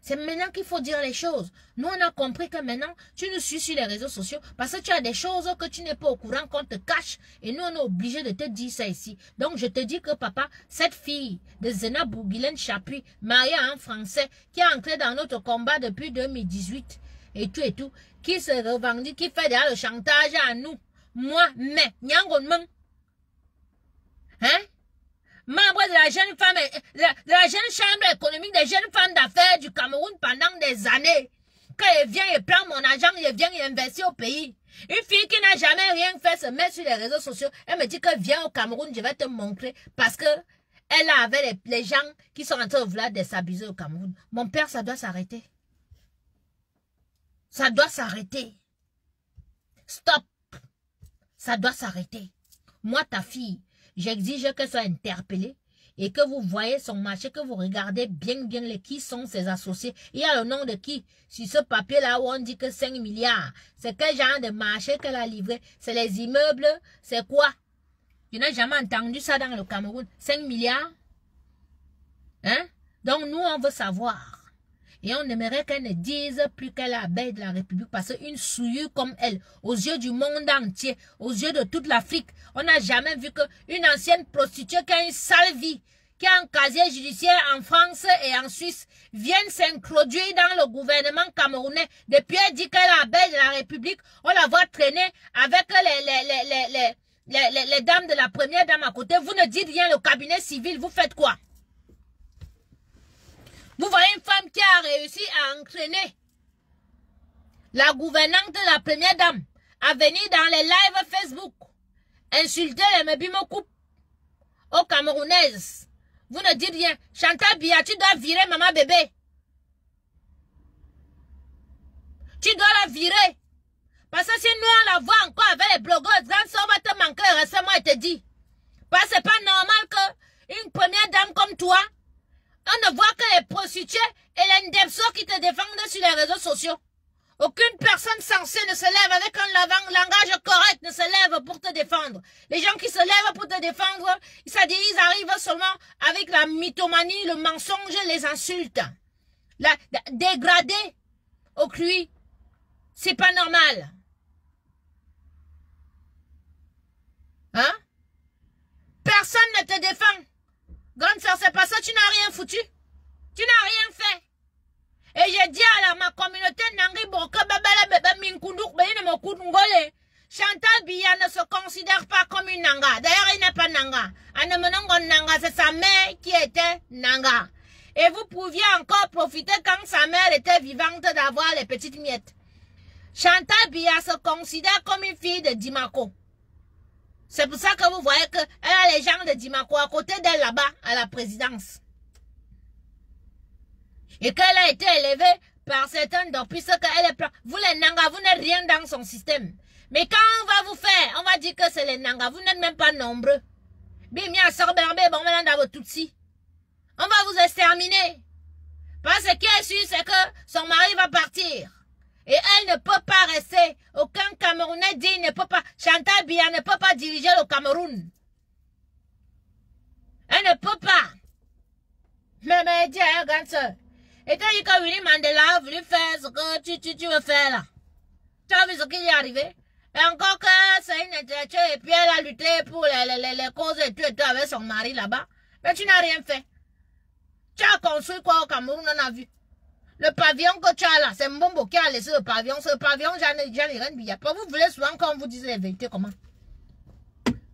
Speaker 1: C'est maintenant qu'il faut dire les choses. Nous, on a compris que maintenant, tu nous suis sur les réseaux sociaux parce que tu as des choses que tu n'es pas au courant, qu'on te cache. Et nous, on est obligé de te dire ça ici. Donc, je te dis que, papa, cette fille de Zena Guylaine Chapuis, mariée à un Français, qui est entré dans notre combat depuis 2018, et tout, qui se revendique, qui fait déjà le chantage à nous. Moi, mais, Nyangonman. Hein? membre de la jeune femme, de la jeune chambre économique des jeunes femmes d'affaires du Cameroun pendant des années. Quand elle vient, elle prend mon argent, elle vient et investit au pays. Une fille qui n'a jamais rien fait se met sur les réseaux sociaux. Elle me dit que viens au Cameroun, je vais te montrer. Parce que elle avait les gens qui sont en train de vouloir déstabiliser au Cameroun. Mon père, ça doit s'arrêter. Ça doit s'arrêter. Stop. Ça doit s'arrêter. Moi, ta fille, j'exige qu'elle soit interpellée et que vous voyez son marché, que vous regardez bien qui sont ses associés. Il y a le nom de qui? Sur ce papier-là où on dit que 5 milliards. C'est quel genre de marché qu'elle a livré? C'est les immeubles? C'est quoi? Je n'ai jamais entendu ça dans le Cameroun. 5 milliards? Hein? Donc nous, on veut savoir. Et on aimerait qu'elle ne dise plus qu'elle est la belle de la République parce qu'une souillure comme elle, aux yeux du monde entier, aux yeux de toute l'Afrique, on n'a jamais vu qu'une ancienne prostituée qui a une sale vie, qui a un casier judiciaire en France et en Suisse, vienne s'introduire dans le gouvernement camerounais. Depuis elle dit qu'elle est la belle de la République, on la voit traîner avec les dames de la première dame à côté. Vous ne dites rien, le cabinet civil, vous faites quoi? Vous voyez une femme qui a réussi à entraîner la gouvernante de la première dame à venir dans les lives Facebook, insulter les Mebimokoup aux Camerounaises. Vous ne dites rien. Chantal Biya, tu dois virer maman bébé. Tu dois la virer. Parce que si nous on la voit encore avec les blogueurs, on va te manquer récemment et te dit. Parce que c'est pas normal qu'une première dame comme toi, on ne voit que les prostituées et les ndepso qui te défendent sur les réseaux sociaux. Aucune personne censée ne se lève avec un langage correct, ne se lève pour te défendre. Les gens qui se lèvent pour te défendre, c'est-à-dire ils arrivent seulement avec la mythomanie, le mensonge, les insultes. La dégradé au cru. C'est pas normal. Hein? Personne ne te défend. Grande sœur, c'est pas ça, tu n'as rien foutu. Tu n'as rien fait. Et j'ai dit à ma communauté, Chantal Biya ne se considère pas comme une Nanga. D'ailleurs, il n'est pas Nanga. Nanga, c'est sa mère qui était Nanga. Et vous pouviez encore profiter quand sa mère était vivante d'avoir les petites miettes. Chantal Biya se considère comme une fille de Dimako. C'est pour ça que vous voyez qu'elle a les gens de Dimako à côté d'elle là-bas, à la présidence. Et qu'elle a été élevée par certains d'opus, qu'elle est... Vous les Nanga, vous n'êtes rien dans son système. Mais quand on va vous faire, on va dire que c'est les Nanga, vous n'êtes même pas nombreux. Bimia Sorberbe, bon, maintenant dans votre Tutsi. On va vous exterminer. Parce que ce qui est sûr, c'est que son mari va partir. Et elle ne peut pas rester. Aucun Camerounais dit ne peut pas. Chantal Biya ne peut pas diriger le Cameroun. Elle ne peut pas. Mais dis, regarde ça. Et t'as dit que Winnie Mandela a voulu faire ce que tu veux faire là. Tu as vu ce qui est arrivé? Et encore que c'est une intellectuelle et puis elle a lutté pour les causes et tout avec son mari là-bas. Mais tu n'as rien fait. Tu as construit quoi au Cameroun, on a vu. Le pavillon que tu as là, c'est Mbombo qui a laissé le pavillon. Ce pavillon, j'en ai rien dit. Vous voulez souvent qu'on vous dise les vérités comment?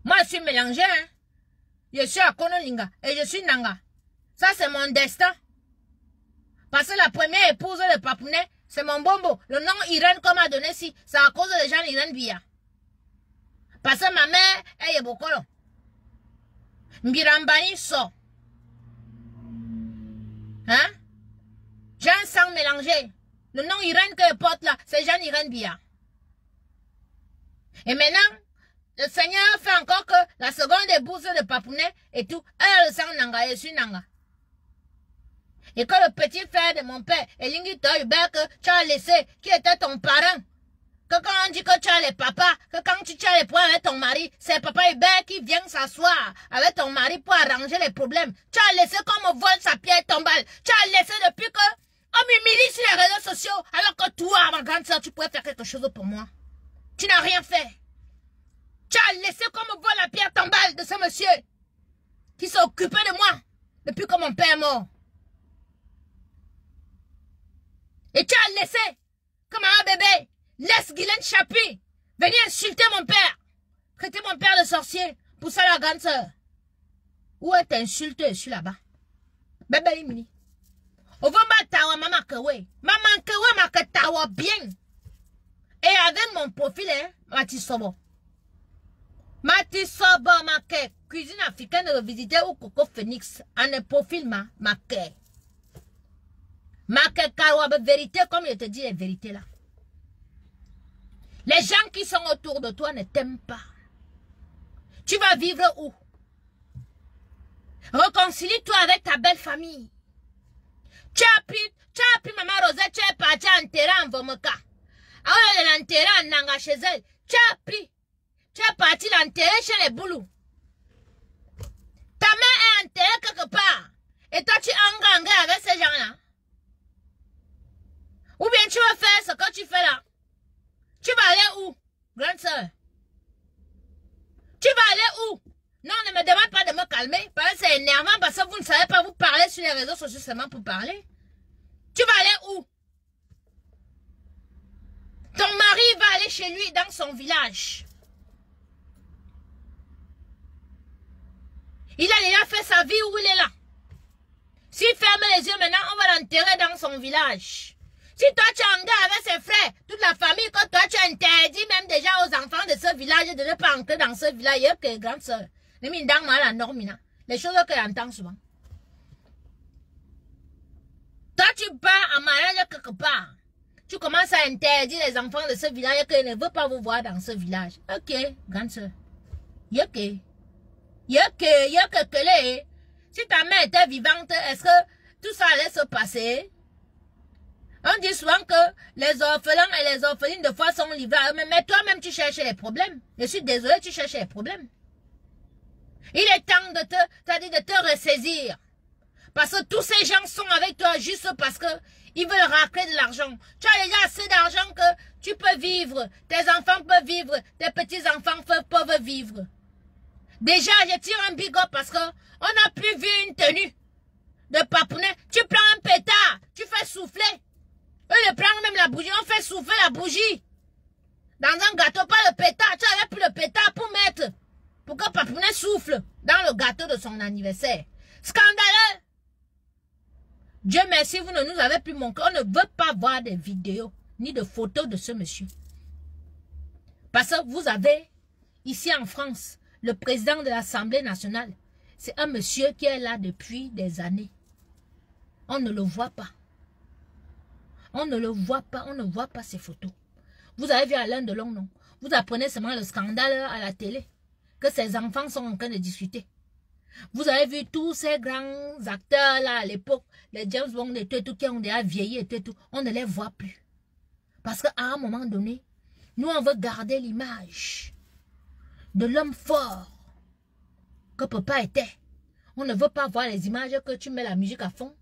Speaker 1: Moi, je suis mélangé, hein. Je suis à Konolinga et je suis Nanga. Ça, c'est mon destin. Parce que la première épouse de Papounet, c'est mon Mbombo. Le nom Irène qu'on m'a donné ici, c'est à cause de gens Irène Biya. Parce que ma mère, elle est Bokolo. Mbirambani so. Hein? J'ai un sang mélangé. Le nom Irène que je porte là, c'est Jeanne Irène Biya. Et maintenant, le Seigneur fait encore que la seconde épouse de Papounet et tout, elle le sang Nanga, je suis Nanga. Et que le petit frère de mon père, Elingi Toyber, que tu as laissé, qui était ton parent, que quand on dit que tu as les papas, que quand tu as les points avec ton mari, c'est papa Hubert qui vient s'asseoir avec ton mari pour arranger les problèmes. Tu as laissé comme on vole sa pierre tombale. Tu as laissé depuis que on m'humilie sur les réseaux sociaux, alors que toi, ma grande soeur, tu pourrais faire quelque chose pour moi. Tu n'as rien fait. Tu as laissé comme on vole la pierre tombale de ce monsieur qui s'est occupé de moi depuis que mon père est mort. Et tu as laissé, comme un bébé, laisse Guylaine Chapuis venir insulter mon père. Traiter mon père de sorcier. Pour ça, la grande sœur. Ou elle t'insulte, je suis là-bas. Bébé Limini. On va m'attaquer, maman Kewe. Maman Kewe m'a tawa bien. Et avec mon profil, hein, Matisobo. Matisobo, ma cuisine africaine revisitée ou Coco Phoenix. En un profil, ma ke. Ma ke kawa, vérité, comme je te dis, les vérités là. Les gens qui sont autour de toi ne t'aiment pas. Tu vas vivre où? Réconcilie-toi avec ta belle famille. Tu as pris maman Rosette, tu es parti enterrer en Vomoka. Ah ouais, l'enterrer en Nanga chez elle. Tu es parti l'enterrer chez les boulous. Ta mère est enterrée quelque part. Et toi, tu es engangé avec ces gens-là. Ou bien tu vas faire ce que tu fais là. Tu vas aller où, grande soeur? Tu vas aller où? Non, ne me demande pas de me calmer. Parce que c'est énervant parce que vous ne savez pas vous parler sur les réseaux sociaux seulement pour parler. Tu vas aller où? Ton mari va aller chez lui dans son village. Il a déjà fait sa vie où il est là. S'il ferme les yeux maintenant, on va l'enterrer dans son village. Si toi tu es en guerre avec ses frères, toute la famille, quand toi tu interdis même déjà aux enfants de ce village de ne pas entrer dans ce village, il y a que grande soeur. Les choses que j'entends souvent. Toi tu pars en mariage quelque part. Tu commences à interdire les enfants de ce village qu'ils ne veulent pas vous voir dans ce village. Ok, grande soeur. Si ta mère était vivante, est-ce que tout ça allait se passer? On dit souvent que les orphelins et les orphelines de fois sont livrés à eux-mêmes. Mais toi-même, tu cherches les problèmes. Je suis désolé, tu cherches les problèmes. Il est temps de te ressaisir. Parce que tous ces gens sont avec toi juste parce que ils veulent racler de l'argent. Tu as déjà assez d'argent que tu peux vivre. Tes enfants peuvent vivre. Tes petits-enfants peuvent vivre. Déjà, je tire un bigot parce que on n'a plus vu une tenue de papounet. Tu prends un pétard, tu fais souffler. Eux, ils prennent même la bougie. On fait souffler la bougie. Dans un gâteau, pas le pétard. Tu avais pris le pétard pour mettre. Pour que papounet souffle dans le gâteau de son anniversaire. Scandaleux. Dieu merci, vous ne nous avez plus montré. On ne veut pas voir des vidéos ni de photos de ce monsieur. Parce que vous avez, ici en France, le président de l'Assemblée nationale. C'est un monsieur qui est là depuis des années. On ne le voit pas. On ne le voit pas, on ne voit pas ces photos. Vous avez vu Alain Delon, non? Vous apprenez seulement le scandale à la télé. Que ses enfants sont en train de discuter. Vous avez vu tous ces grands acteurs là à l'époque, les James Bond et tout, qui ont déjà vieilli et tout. On ne les voit plus. Parce qu'à un moment donné, nous on veut garder l'image de l'homme fort que papa était. On ne veut pas voir les images que tu mets la musique à fond.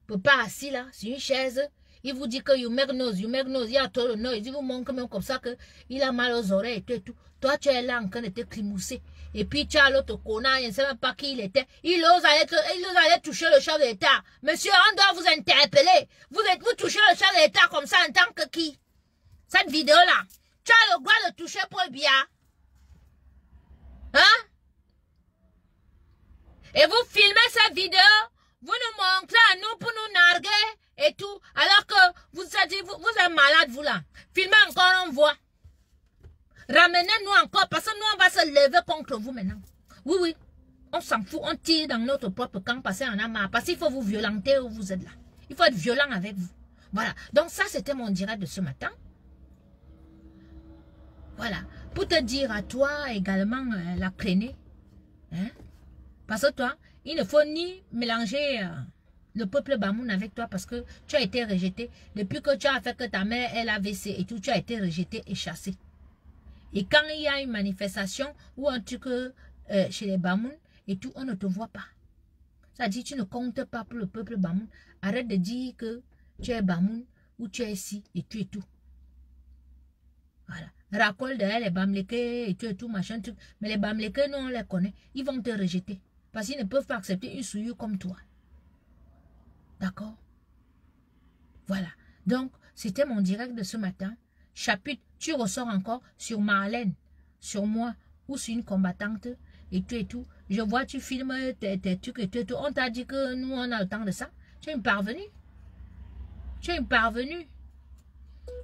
Speaker 1: Papa assis là, sur une chaise. Il vous dit que you make noise, il a trop le nose, il vous montre même comme ça que il a mal aux oreilles et tout. Toi, tu es là en train de te crimousser. Et puis tu as l'autre connard, je ne sais même pas qui il était. Il ose aller toucher le chef de l'État. Monsieur, on doit vous interpeller. Vous touchez le chef de l'État comme ça en tant que qui? Cette vidéo-là, tu as le droit de toucher pour le bien. Hein? Et vous filmez cette vidéo, vous nous montrez à nous pour nous narguer et tout, alors que vous êtes malade, vous là. Filmez encore, on voit. Ramenez-nous encore, parce que nous, on va se lever contre vous maintenant. Oui, oui, on s'en fout, on tire dans notre propre camp, parce qu'on en a marre, parce qu'il faut vous violenter où vous êtes là. Il faut être violent avec vous. Voilà, donc ça, c'était mon direct de ce matin. Voilà, pour te dire à toi également, la crénée, hein? Parce que toi, il ne faut ni mélanger le peuple Bamoun avec toi parce que tu as été rejeté. Depuis que tu as fait que ta mère est AVC et tout, tu as été rejeté et chassé. Et quand il y a une manifestation ou un truc chez les Bamoun et tout, on ne te voit pas. Ça dit, tu ne comptes pas pour le peuple Bamoun. Arrête de dire que tu es Bamoun ou tu es ici et tu es tout. Voilà. Racole derrière les Bamlékés et tu es tout, machin, truc. Mais les Bamlékés, nous, on les connaît. Ils vont te rejeter. Parce qu'ils ne peuvent pas accepter une souillure comme toi. D'accord? Voilà. Donc, c'était mon direct de ce matin. Chapitre, tu ressors encore sur Marlène, sur moi ou sur une combattante et tout et tout. Je vois, tu filmes tes trucs et tout et tout. On t'a dit que nous, on a le temps de ça. Tu es une parvenue. Tu es une parvenue.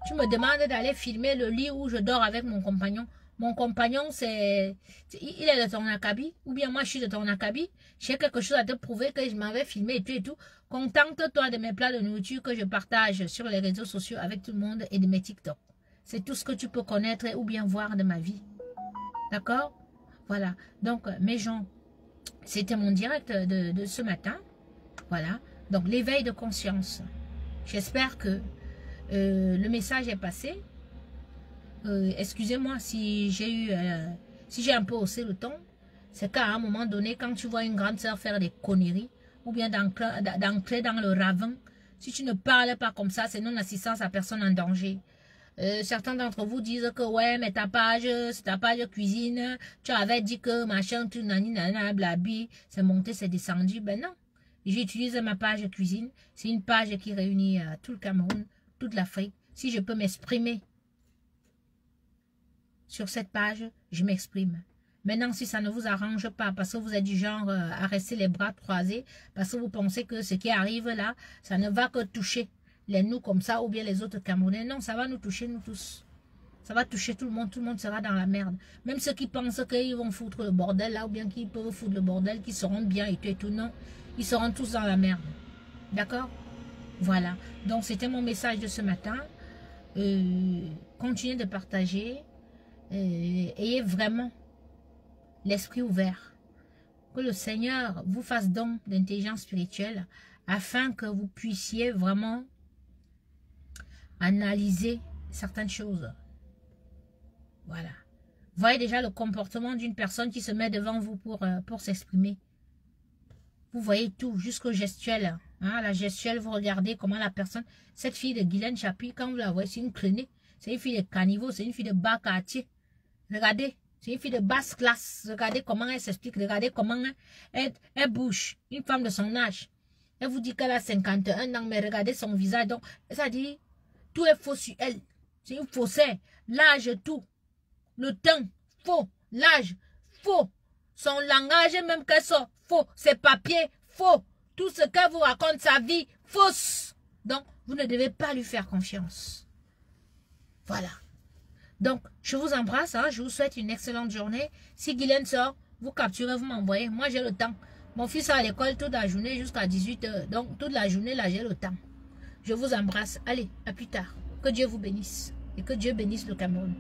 Speaker 1: Tu me demandes d'aller filmer le lit où je dors avec mon compagnon. Mon compagnon, il est de ton acabit, ou bien moi je suis de ton acabit. J'ai quelque chose à te prouver que je m'avais filmé et tout et tout. Contente-toi de mes plats de nourriture que je partage sur les réseaux sociaux avec tout le monde et de mes TikTok. C'est tout ce que tu peux connaître ou bien voir de ma vie. D'accord? Voilà. Donc, mes gens, c'était mon direct de ce matin. Voilà. Donc, l'éveil de conscience. J'espère que le message est passé. Excusez-moi si j'ai un peu haussé le ton. C'est qu'à un moment donné, quand tu vois une grande sœur faire des conneries, ou bien d'entrer dans le ravin, si tu ne parles pas comme ça, c'est non-assistance à personne en danger. Certains d'entre vous disent que ouais, mais ta page, c'est ta page cuisine, tu avais dit que machin, tout nani nana blabi, c'est monté, c'est descendu. Ben non, j'utilise ma page cuisine, c'est une page qui réunit tout le Cameroun, toute l'Afrique. Si je peux m'exprimer sur cette page, je m'exprime. Maintenant, si ça ne vous arrange pas, parce que vous êtes du genre à rester les bras croisés, parce que vous pensez que ce qui arrive là, ça ne va que toucher les nous comme ça, ou bien les autres Camerounais. Non, ça va nous toucher nous tous. Ça va toucher tout le monde sera dans la merde. Même ceux qui pensent qu'ils vont foutre le bordel là, ou bien qu'ils peuvent foutre le bordel, qu'ils seront bien et tout, non. Ils seront tous dans la merde. D'accord? Voilà. Donc, c'était mon message de ce matin. Continuez de partager. Ayez vraiment l'esprit ouvert. Que le Seigneur vous fasse don d'intelligence spirituelle afin que vous puissiez vraiment analyser certaines choses. Voilà. Voyez déjà le comportement d'une personne qui se met devant vous pour s'exprimer. Vous voyez tout, jusqu'au gestuel. Hein, la gestuelle, vous regardez comment la personne... Cette fille de Guylaine Chapuis, quand vous la voyez, c'est une crenée. C'est une fille de caniveau, c'est une fille de bas quartier. Regardez, c'est une fille de basse classe. Regardez comment elle s'explique. Regardez comment elle bouge. Une femme de son âge. Elle vous dit qu'elle a 51 ans, mais regardez son visage. Donc, ça dit, tout est faux sur elle. C'est une faussaire. L'âge, tout. Le temps, faux. L'âge, faux. Son langage, même qu'elle sort, faux. Ses papiers, faux. Tout ce qu'elle vous raconte, sa vie, fausse. Donc, vous ne devez pas lui faire confiance. Voilà. Donc, je vous embrasse. Hein, je vous souhaite une excellente journée. Si Guylaine sort, vous capturez, vous m'envoyez. Moi, j'ai le temps. Mon fils est à l'école toute la journée jusqu'à 18 h. Donc, toute la journée, là, j'ai le temps. Je vous embrasse. Allez, à plus tard. Que Dieu vous bénisse. Et que Dieu bénisse le Cameroun.